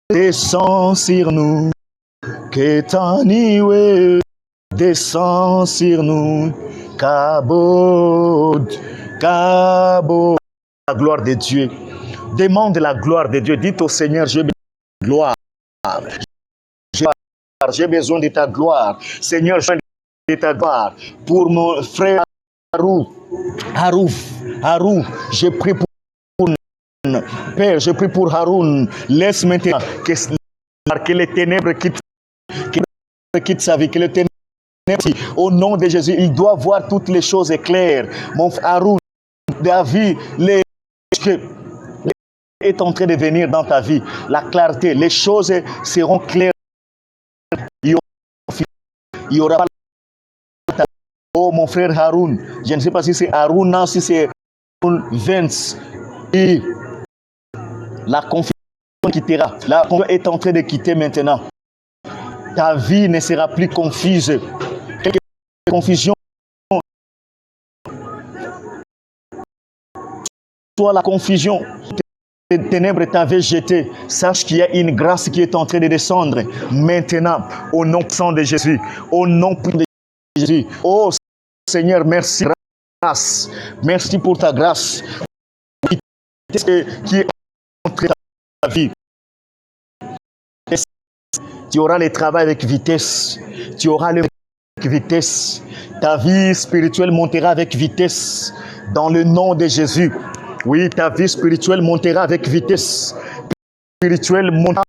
descend sur nous, que ta niwe descend sur nous, Kabod. La gloire de Dieu. Demande la gloire de Dieu. Dites au Seigneur, j'ai besoin de gloire. J'ai besoin de ta gloire. Seigneur, j'ai besoin de ta gloire. Pour mon frère Harou, je prie pour Père, je prie pour Haroun. Laisse maintenant que les ténèbres quittent sa vie, que les ténèbres, au nom de Jésus, il doit voir toutes les choses claires. Mon Haroun, David, est en train de venir dans ta vie. La clarté, les choses seront claires. Il y aura pas. Oh mon frère Haroun, je ne sais pas si c'est Haroun, non, si c'est Vince. Et la confusion quittera. La confusion est en train de quitter maintenant. Ta vie ne sera plus confuse. Quelque confusion. Toi, la confusion, les ténèbres t'avaient jeté. Sache qu'il y a une grâce qui est en train de descendre maintenant au nom puissant de Jésus. Au nom puissant de Jésus. Oh Seigneur, merci. Grâce. Merci pour ta grâce qui est entrée dans ta vie. Tu auras le travail avec vitesse. Tu auras le avec vitesse. Ta vie spirituelle montera avec vitesse. Dans le nom de Jésus. Oui, ta vie spirituelle montera avec vitesse. Spirituelle montera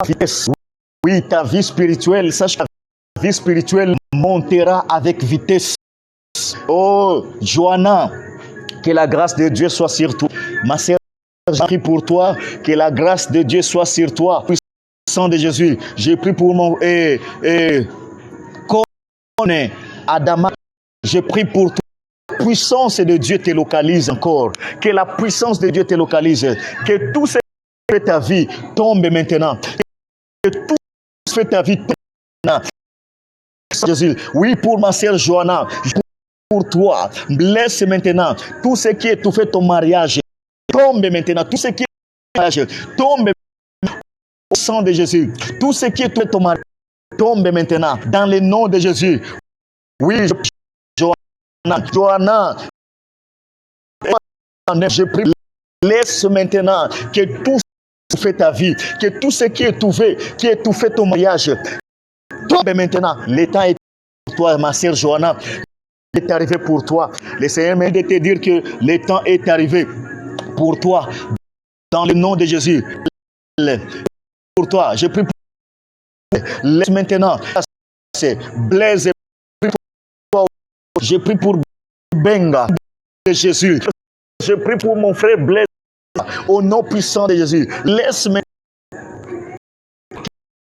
avec vitesse. Oui, ta vie spirituelle, sache que ta vie spirituelle montera avec vitesse. Oh, Johanna, que la grâce de Dieu soit sur toi. Ma sœur, je prie pour toi, que la grâce de Dieu soit sur toi. Puissant de Jésus, j'ai pris pour mon Adama, je prie pour toi. La puissance de Dieu te localise encore. Que la puissance de Dieu te localise. Que tout ce qui fait ta vie tombe maintenant. Que tout ce qui fait ta vie tombe maintenant. Jésus. Oui, pour ma sœur Johanna, pour toi, blesse maintenant tout ce qui étouffait ton mariage. Tombe maintenant. Tout ce qui tombe au sang de Jésus. Tout ce qui est ton mari tombe maintenant dans le nom de Jésus. Oui, Johanna, je prie, laisse maintenant que tout ce qui fait ta vie, que tout ce qui étouffait ton mariage, tombe maintenant. Le temps est pour toi, ma sœur Johanna. Est arrivé pour toi. Le Seigneur m'a dit de te dire que le temps est arrivé pour toi. Dans le nom de Jésus. Pour toi, je prie pour toi. Laisse maintenant. Blaise. Je prie pour Benga de Jésus. Je prie pour mon frère Blaise. Au nom puissant de Jésus. Laisse-moi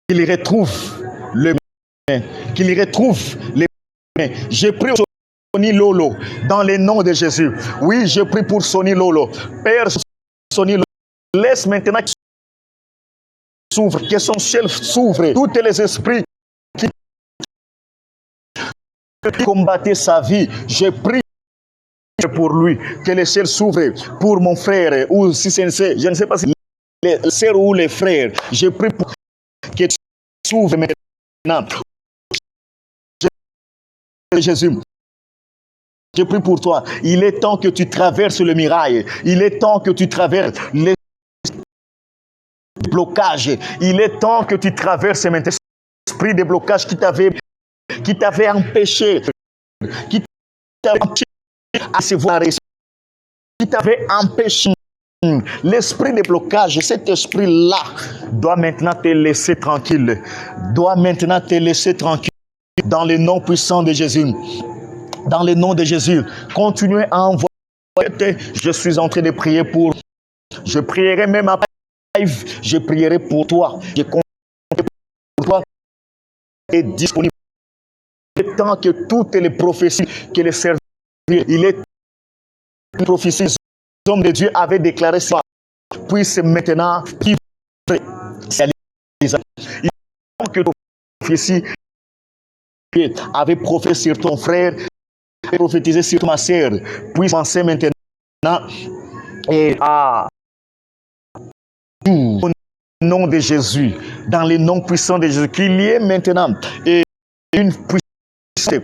qu'il retrouve le qu'il retrouve les je prie pour Sonny Lolo dans le nom de Jésus. Oui, je prie pour Sonny Lolo. Père Sonny Lolo, laisse maintenant qu'il s'ouvre, que son ciel s'ouvre. Tous les esprits qui combattaient sa vie, je prie pour lui, que le ciel s'ouvre pour mon frère, ou si c'est, je ne sais pas si les sœurs ou les frères, je prie pour que s'ouvre maintenant. Jésus, je prie pour toi. Il est temps que tu traverses le mirail. Il est temps que tu traverses les blocages. Il est temps que tu traverses maintenant l'esprit de blocage qui t'avait empêché, qui t'avait empêché à se voir, qui t'avait empêché. L'esprit de blocage, cet esprit-là doit maintenant te laisser tranquille. Doit maintenant te laisser tranquille. Dans le nom puissant de Jésus. Dans le nom de Jésus. Continuez à envoyer. Je suis en train de prier pour. Je prierai même après. Je prierai pour toi. Je compte pour toi. Et disponible. Il est temps que toutes les prophéties que les serviteurs, il est une prophétie, les hommes de Dieu avaient déclaré ça, puissent maintenant vivre. Il est temps que les prophéties avait prophétisé sur ton frère, prophétisé sur ma sœur, puisse penser maintenant et au nom de Jésus, dans le nom puissant de Jésus, qu'il y ait maintenant une puissance de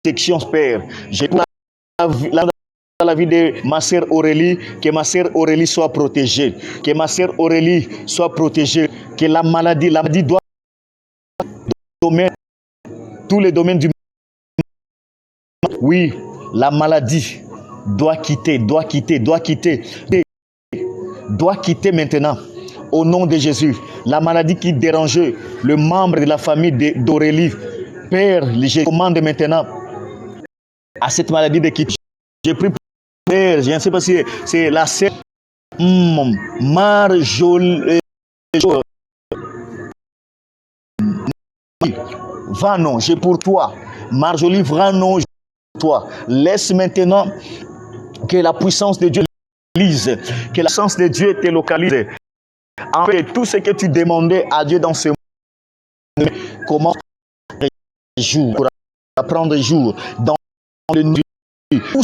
protection, Père. Je prie dans la vie de ma sœur Aurélie, que ma sœur Aurélie soit protégée, que ma sœur Aurélie soit protégée, que la maladie doit tous les domaines du monde. Oui, la maladie doit quitter maintenant. Au nom de Jésus, la maladie qui dérangeait le membre de la famille d'Aurélie, Père, je commande maintenant à cette maladie de quitter. J'ai pris Père, je ne sais pas si c'est la sœur Marjolie. Vanon, j'ai pour toi. Marjolie Vanon, j'ai pour toi. Laisse maintenant que la puissance de Dieu lise, que la puissance de Dieu te localise. En fait, tout ce que tu demandais à Dieu dans ce monde, comment jour, pour apprendre jour, dans le nuit, tout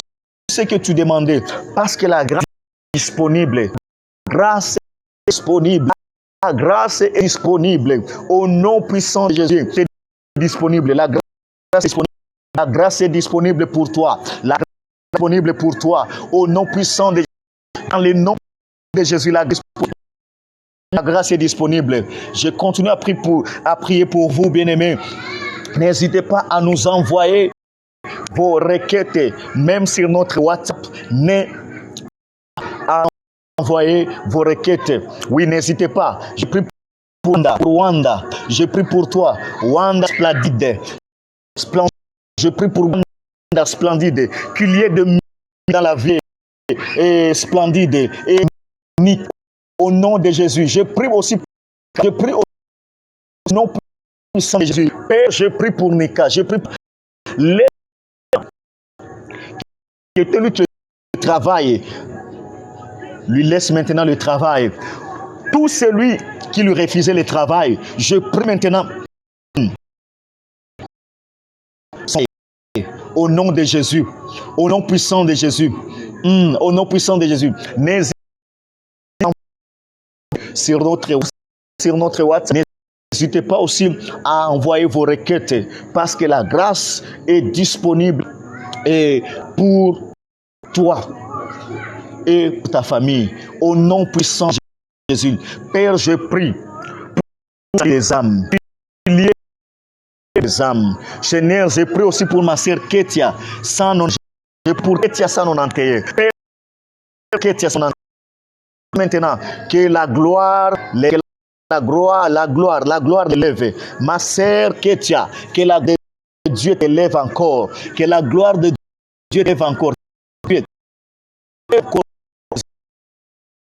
ce que tu demandais, parce que la grâce est disponible. Grâce est disponible. La grâce est disponible. Au nom puissant de Jésus, c'est disponible. La grâce est disponible. La grâce est disponible pour toi. La grâce est disponible pour toi. Au nom puissant de Jésus. Dans le nom de Jésus, la grâce est disponible. Je continue à prier pour vous, bien-aimés. N'hésitez pas à nous envoyer vos requêtes, même sur notre WhatsApp. À envoyer vos requêtes. Oui, n'hésitez pas. Je prie pour Wanda. Je prie pour toi. Wanda splendide. Je prie pour Wanda splendide. Qu'il y ait de mieux dans la vie. Et splendide. Et unique. Au nom de Jésus. Je prie aussi. Je prie au nom puissant de Jésus. Père, je prie pour Nika. Je prie pour les qui étaient le travail. Lui laisse maintenant le travail. Tout celui qui lui refusait le travail, je prie maintenant. Au nom de Jésus, au nom puissant de Jésus, au nom puissant de Jésus, n'hésitez sur notre WhatsApp. N'hésitez pas aussi à envoyer vos requêtes parce que la grâce est disponible et pour toi et pour ta famille. Au nom puissant de Jésus, Père, je prie pour les âmes, les âmes. Seigneur, je prie aussi pour ma sœur Ketia, pour Ketia 191. Père, Ketia 191. Maintenant, que la gloire l'élève. Ma sœur Ketia, que la gloire de Dieu t'élève encore. Que la gloire de Dieu t'élève encore. La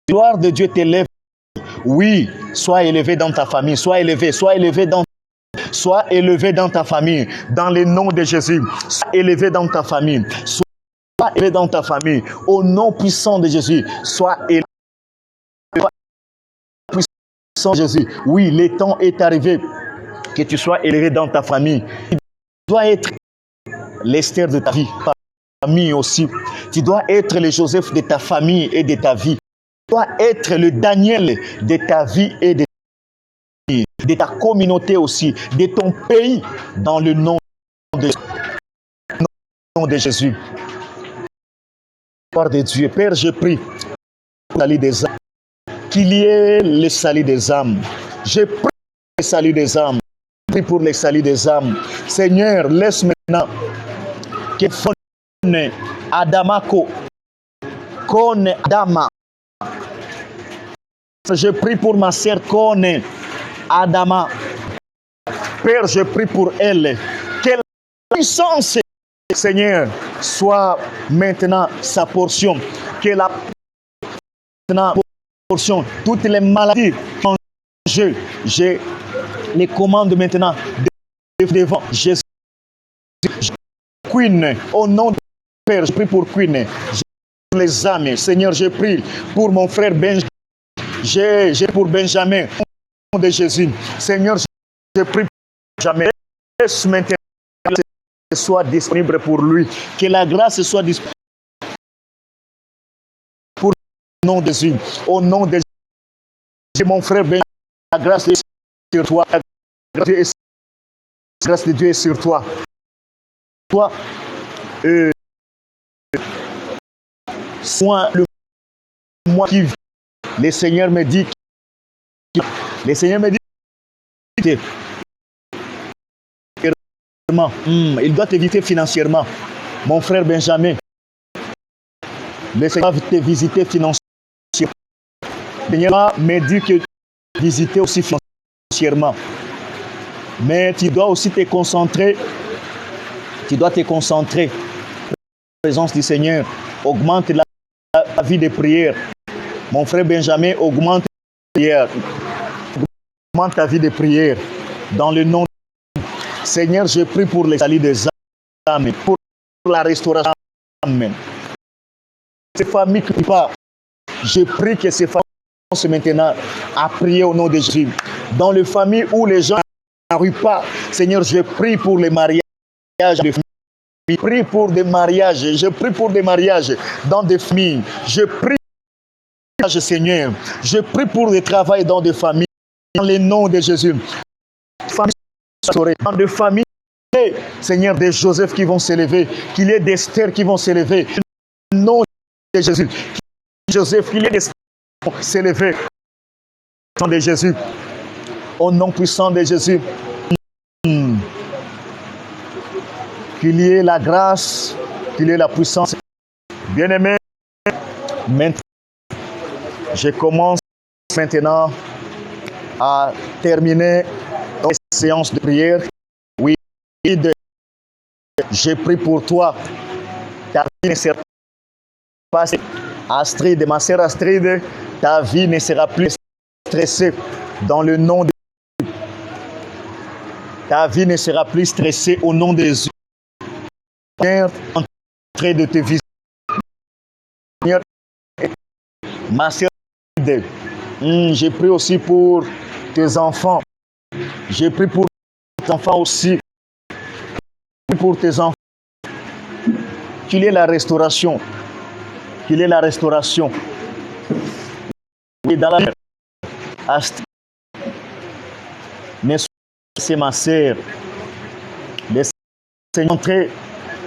gloire de Dieu t'élève. Oui, sois élevé dans ta famille. Sois élevé dans ta famille. Dans le nom de Jésus. Sois élevé dans ta famille. Sois élevé dans ta famille. Au nom puissant de Jésus. Sois élevé. Jésus, oui, le temps est arrivé que tu sois élevé dans ta famille. Tu dois être l'Esther de ta vie, ta famille aussi. Tu dois être le Joseph de ta famille et de ta vie. Tu dois être le Daniel de ta vie et de ta communauté aussi, de ton pays, dans le nom de Jésus. Gloire de Dieu, Père, je prie pour la vie des âmes. Qu'il y ait le salut des âmes. Je prie pour le salut des âmes. Je prie pour le salut des âmes. Seigneur, laisse maintenant que Kone Adamako, Kone Adama. Je prie pour ma sœur Kone Adama. Père, je prie pour elle. Que la puissance, Seigneur, soit maintenant sa portion. Que la portion, toutes les maladies, je les commande maintenant devant Jésus. Queen, au nom de Père, je prie pour Queen. Je prie pour les âmes. Seigneur, je prie pour mon frère Benjamin. J'ai pour Benjamin, au nom de Jésus. Seigneur, je prie pour Benjamin. Laisse maintenant que soit disponible pour lui. Que la grâce soit disponible pour le nom de Jésus. Au nom de Jésus, mon frère Benjamin, la grâce est sur toi. La grâce de Dieu est sur toi. Toi, sois le moi qui vis. Le Seigneur me dit il doit t'éviter financièrement. Mon frère Benjamin, le Seigneur va te visiter financièrement. Le Seigneur me dit que visiter aussi financièrement. Mais tu dois aussi te concentrer. Tu dois te concentrer. La présence du Seigneur augmente la vie de prière. Mon frère Benjamin, augmente ta prière. Augmente ta vie de prière. Dans le nom de Seigneur, je prie pour les salut des âmes, pour la restauration des âmes. Ces familles qui partent, je prie que ces familles commencent maintenant à prier au nom de Jésus. Dans les familles où les gens n'arrivent pas, Seigneur, je prie pour les mariages de familles. Je prie pour des mariages. Je prie pour des mariages dans des familles. Je prie, Seigneur. Je prie pour le travail dans des familles. Dans le nom de Jésus. Dans des familles, Seigneur, des Joseph qui vont s'élever. Qu'il y ait des Esther qui vont s'élever. Dans le nom de Jésus. Joseph, qu'il y ait des Esther qui vont s'élever. Au nom de Jésus. Au nom puissant de Jésus. Qu'il y ait la grâce, qu'il y ait la puissance. Bien-aimé, maintenant, je commence maintenant à terminer la séance de prière. Oui, je prie pour toi. Ta vie ne sera pas Astrid, ma sœur Astrid, ta vie ne sera plus stressée dans le nom de Jésus. Ta vie ne sera plus stressée au nom de Jésus. En train de te visiter. Ma sœur, je prie aussi pour tes enfants. Je prie pour tes enfants aussi. Pour tes enfants. Qu'il y ait la restauration. Qu'il y ait la restauration. Et dans la Astrid, c'est ma sœur. Le Seigneur est en train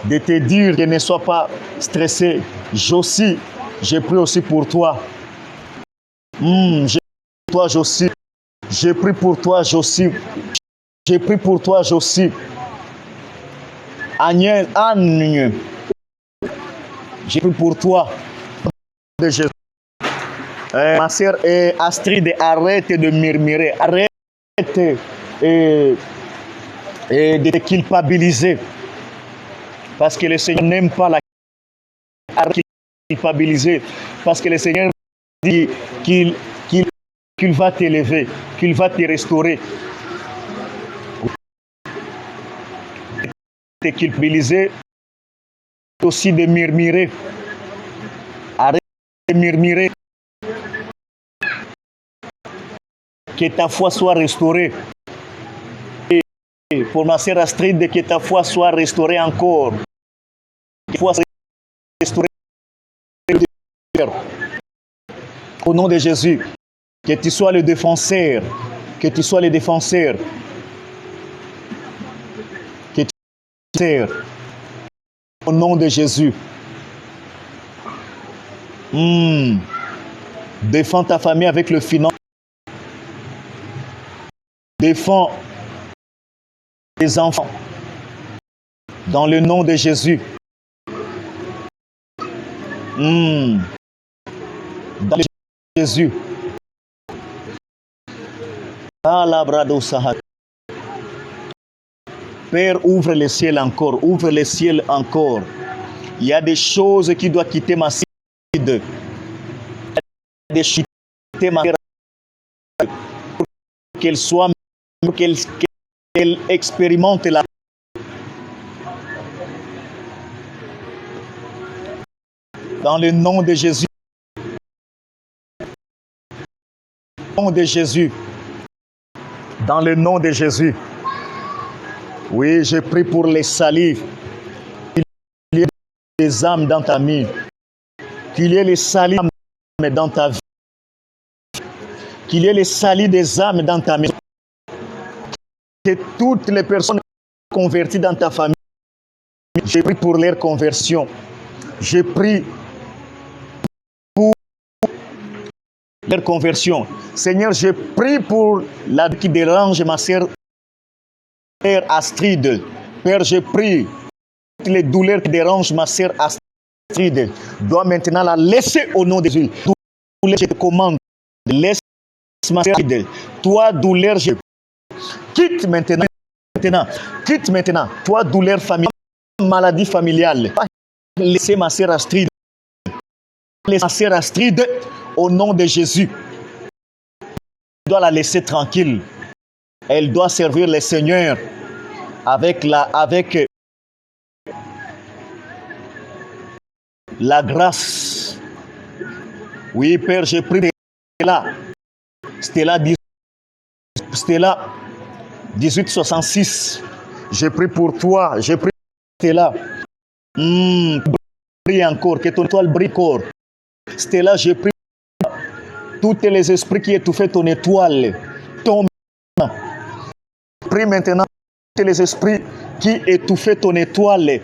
de te dire que ne sois pas stressé. Josie, j'ai pris aussi pour toi. J'ai pris pour toi, Josie. J'ai pris pour toi, Josie. J'ai pris pour toi, Josie. Agnès, Anne, j'ai pris pour toi. De Jésus. Ma sœur Astrid, arrête de murmurer. Arrête de te culpabiliser. Parce que le Seigneur n'aime pas la culpabiliser. Parce que le Seigneur dit qu'il va t'élever, qu'il va te restaurer. Te culpabiliser, aussi de murmurer. Arrête de murmurer. Que ta foi soit restaurée. Et pour ma sœur Astrid, que ta foi soit restaurée encore. Que ta foi soit restaurée. Au nom de Jésus, que tu sois le défenseur. Que tu sois le défenseur. Que tu sois le défenseur. Au nom de Jésus. Défends ta famille avec le financement. Défends les enfants. Dans le nom de Jésus. Dans le nom de Jésus. Père, ouvre le ciel encore. Ouvre le ciel encore. Il y a des choses qui doivent quitter ma side. Il y a des choses qui doivent quitter ma side. Pour qu'elle soit, pour qu'elle expérimente la. Dans le nom de Jésus. Dans le nom de Jésus. Dans le nom de Jésus. Oui, je prie pour les salives. Qu'il y ait des âmes dans ta vie. Qu'il y ait les salives dans ta vie. Qu'il y ait les salives des âmes dans ta maison. Que toutes les personnes converties dans ta famille, je prie pour leur conversion. Je prie pour leur conversion. Seigneur, je prie pour la qui dérange ma sœur Astrid. Père, je prie toutes les douleurs qui dérangent ma sœur Astrid. Dois maintenant la laisser au nom de Jésus. Douleur, je te commande, laisse ma sœur Astrid. Toi, douleur, je quitte maintenant. Quitte maintenant. Toi, douleur familiale, maladie familiale. Laissez ma sœur Astrid. Laissez ma sœur Astrid au nom de Jésus. Tu dois la laisser tranquille. Elle doit servir le Seigneur avec la grâce. Oui, Père, j'ai pris Stella 1866. J'ai pris pour toi. J'ai pris pour Stella. Brille encore. Que ton étoile brille encore. Stella, j'ai pris tous les esprits qui étouffaient ton étoile. Tombe. Prie maintenant tous les esprits qui étouffaient ton étoile.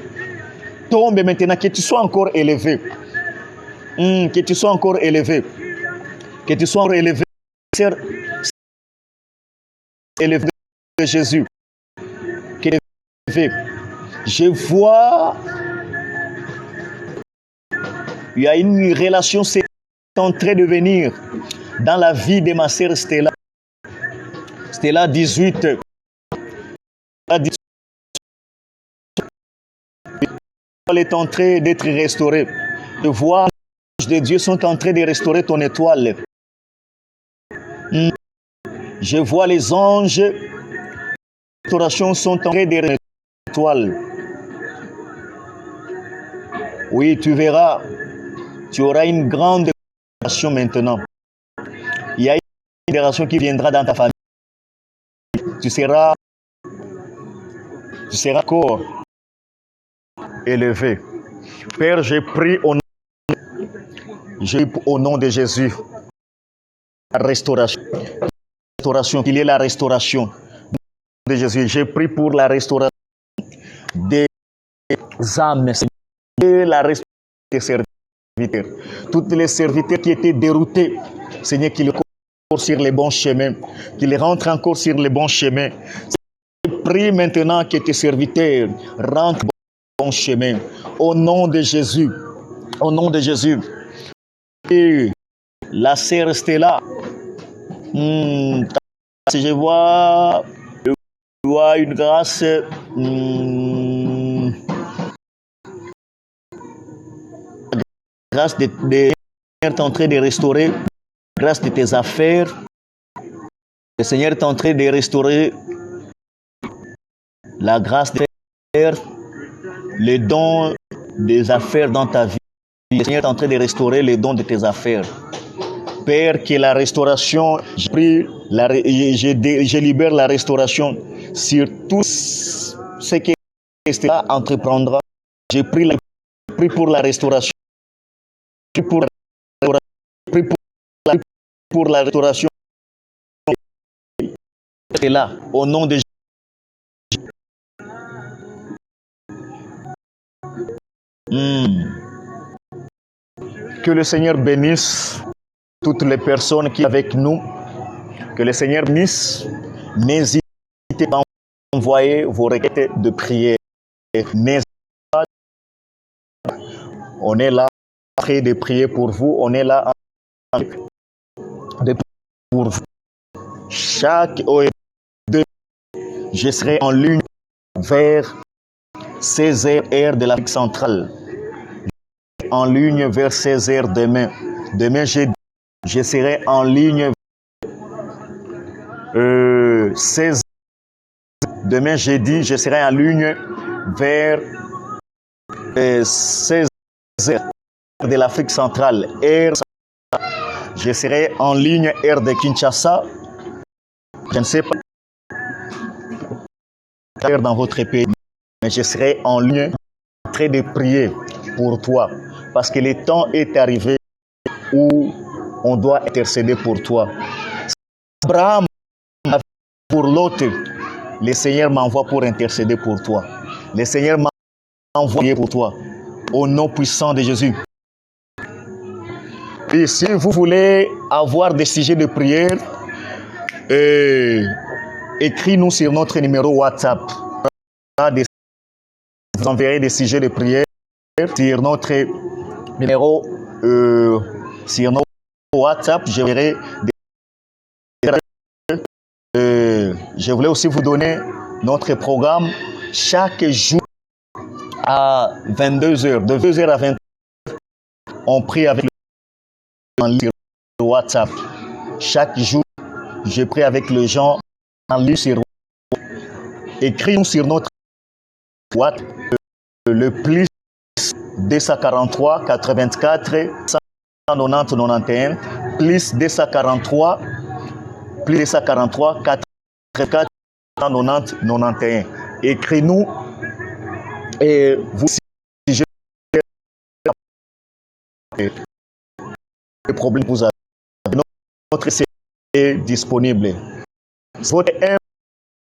Tombe maintenant, que tu sois encore élevé. Que tu sois encore élevé. Que tu sois encore élevé. Élevé de Jésus. Élevé. Je vois, il y a une relation qui est en train de venir dans la vie de ma sœur Stella. Stella 18. Elle est en train d'être restaurée. Je vois les anges de Dieu sont en train de restaurer ton étoile. Je vois les anges de restauration sont en train de restaurer ton étoile. Oui, tu verras, tu auras une grande génération maintenant. Il y a une génération qui viendra dans ta famille. Tu seras encore élevé. Père, j'ai pris au nom de Jésus. restauration. Qu'il y ait la restauration de Jésus. J'ai pris pour la restauration des âmes, et la restauration des serviteurs. Toutes les serviteurs qui étaient déroutés, Seigneur, qu'ils rentrent sur les bons chemins, qu'ils rentrent encore sur les bons chemins. Je prie maintenant que tes serviteurs rentrent sur les bons chemins. Au nom de Jésus. Au nom de Jésus. Et la sœur Stella, je vois une grâce, grâce de est en train de restaurer, grâce de tes affaires. Le Seigneur est en train de restaurer la grâce de faire les dons des affaires dans ta vie. Le Seigneur est en train de restaurer les dons de tes affaires. Père, que la restauration, je libère la restauration sur tout ce que Esther entreprendra. J'ai pris pour la restauration. Pour la restauration. Et là, au nom de Jésus. Que le Seigneur bénisse toutes les personnes qui sont avec nous. Que le Seigneur bénisse. N'hésitez pas à envoyer vos requêtes de prière. N'hésitez pas. On est là prêt de prier pour vous. On est là pour vous. Chaque heure, je serai en ligne vers 16h heure de l'Afrique centrale. En ligne vers 16h demain. Demain, je serai en ligne 16h. Demain, jeudi, je serai en ligne vers 16h de l'Afrique centrale. Je serai en ligne heure de Kinshasa. Je ne sais pas dans votre pays, mais je serai en ligne en train de prier pour toi. Parce que le temps est arrivé où on doit intercéder pour toi. Abraham pour l'autre, le Seigneur m'envoie pour intercéder pour toi. Le Seigneur m'envoie pour toi. Au nom puissant de Jésus. Et si vous voulez avoir des sujets de prière, écris-nous sur notre numéro WhatsApp. Vous enverrez des sujets de prière sur notre numéro sur notre WhatsApp. Je voulais aussi vous donner notre programme chaque jour à 22h. De 2h à 20h, on prie avec le WhatsApp. Chaque jour, je prie avec les gens en ligne sur WhatsApp. Écris-nous sur notre WhatsApp le plus 243 84 190 91 plus 243 84 190 91. Écris-nous et vous si j'ai le problème vous avez, notre service est disponible. Votre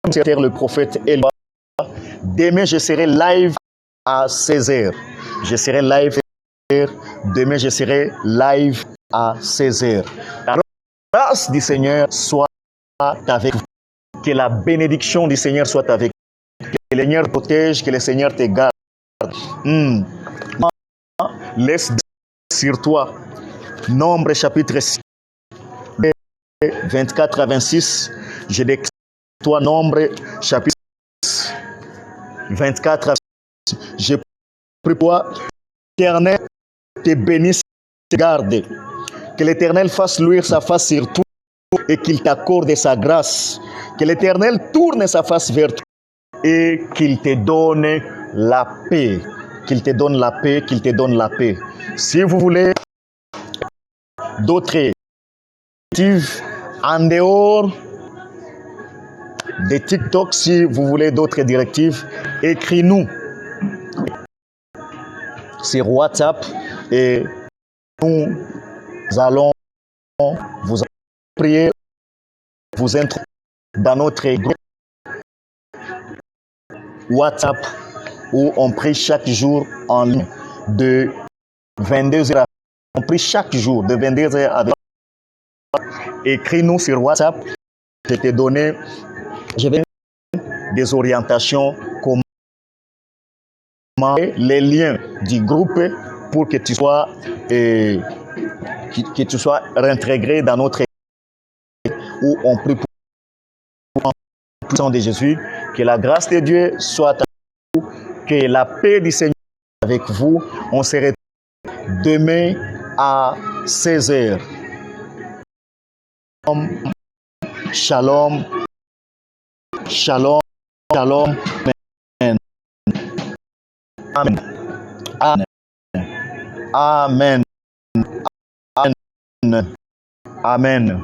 serviteur le prophète Eloi. Demain je serai live à 16h. Je serai live. Demain, je serai live à 16h. La grâce du Seigneur soit avec vous. Que la bénédiction du Seigneur soit avec vous. Que le Seigneur protège, que le Seigneur te garde. Laisse sur toi. Nombre chapitre 6, 24 à 26. Je déclare toi, Nombre chapitre 6, 24 à 26. Je prie pour toi, l'Éternel te bénisse et te garde. Que l'Éternel fasse luire sa face sur toi et qu'il t'accorde sa grâce. Que l'Éternel tourne sa face vers toi et qu'il te donne la paix. Qu'il te donne la paix, qu'il te donne la paix. Si vous voulez d'autres directives en dehors de TikTok, si vous voulez d'autres directives, écris-nous sur WhatsApp et nous allons vous prier, vous introduire dans notre groupe WhatsApp où on prie chaque jour en ligne de 22h. On prie chaque jour de 22h à 22h. Écris-nous sur WhatsApp. Je t'ai donné des orientations, comment les liens du groupe pour que tu sois réintégré dans notre église où on prie pour le sang de Jésus. Que la grâce de Dieu soit avec vous, que la paix du Seigneur soit avec vous. On se retrouve demain à 16h. Shalom, shalom, shalom. Amen. Amen. Amen. Amen. Amen. Amen.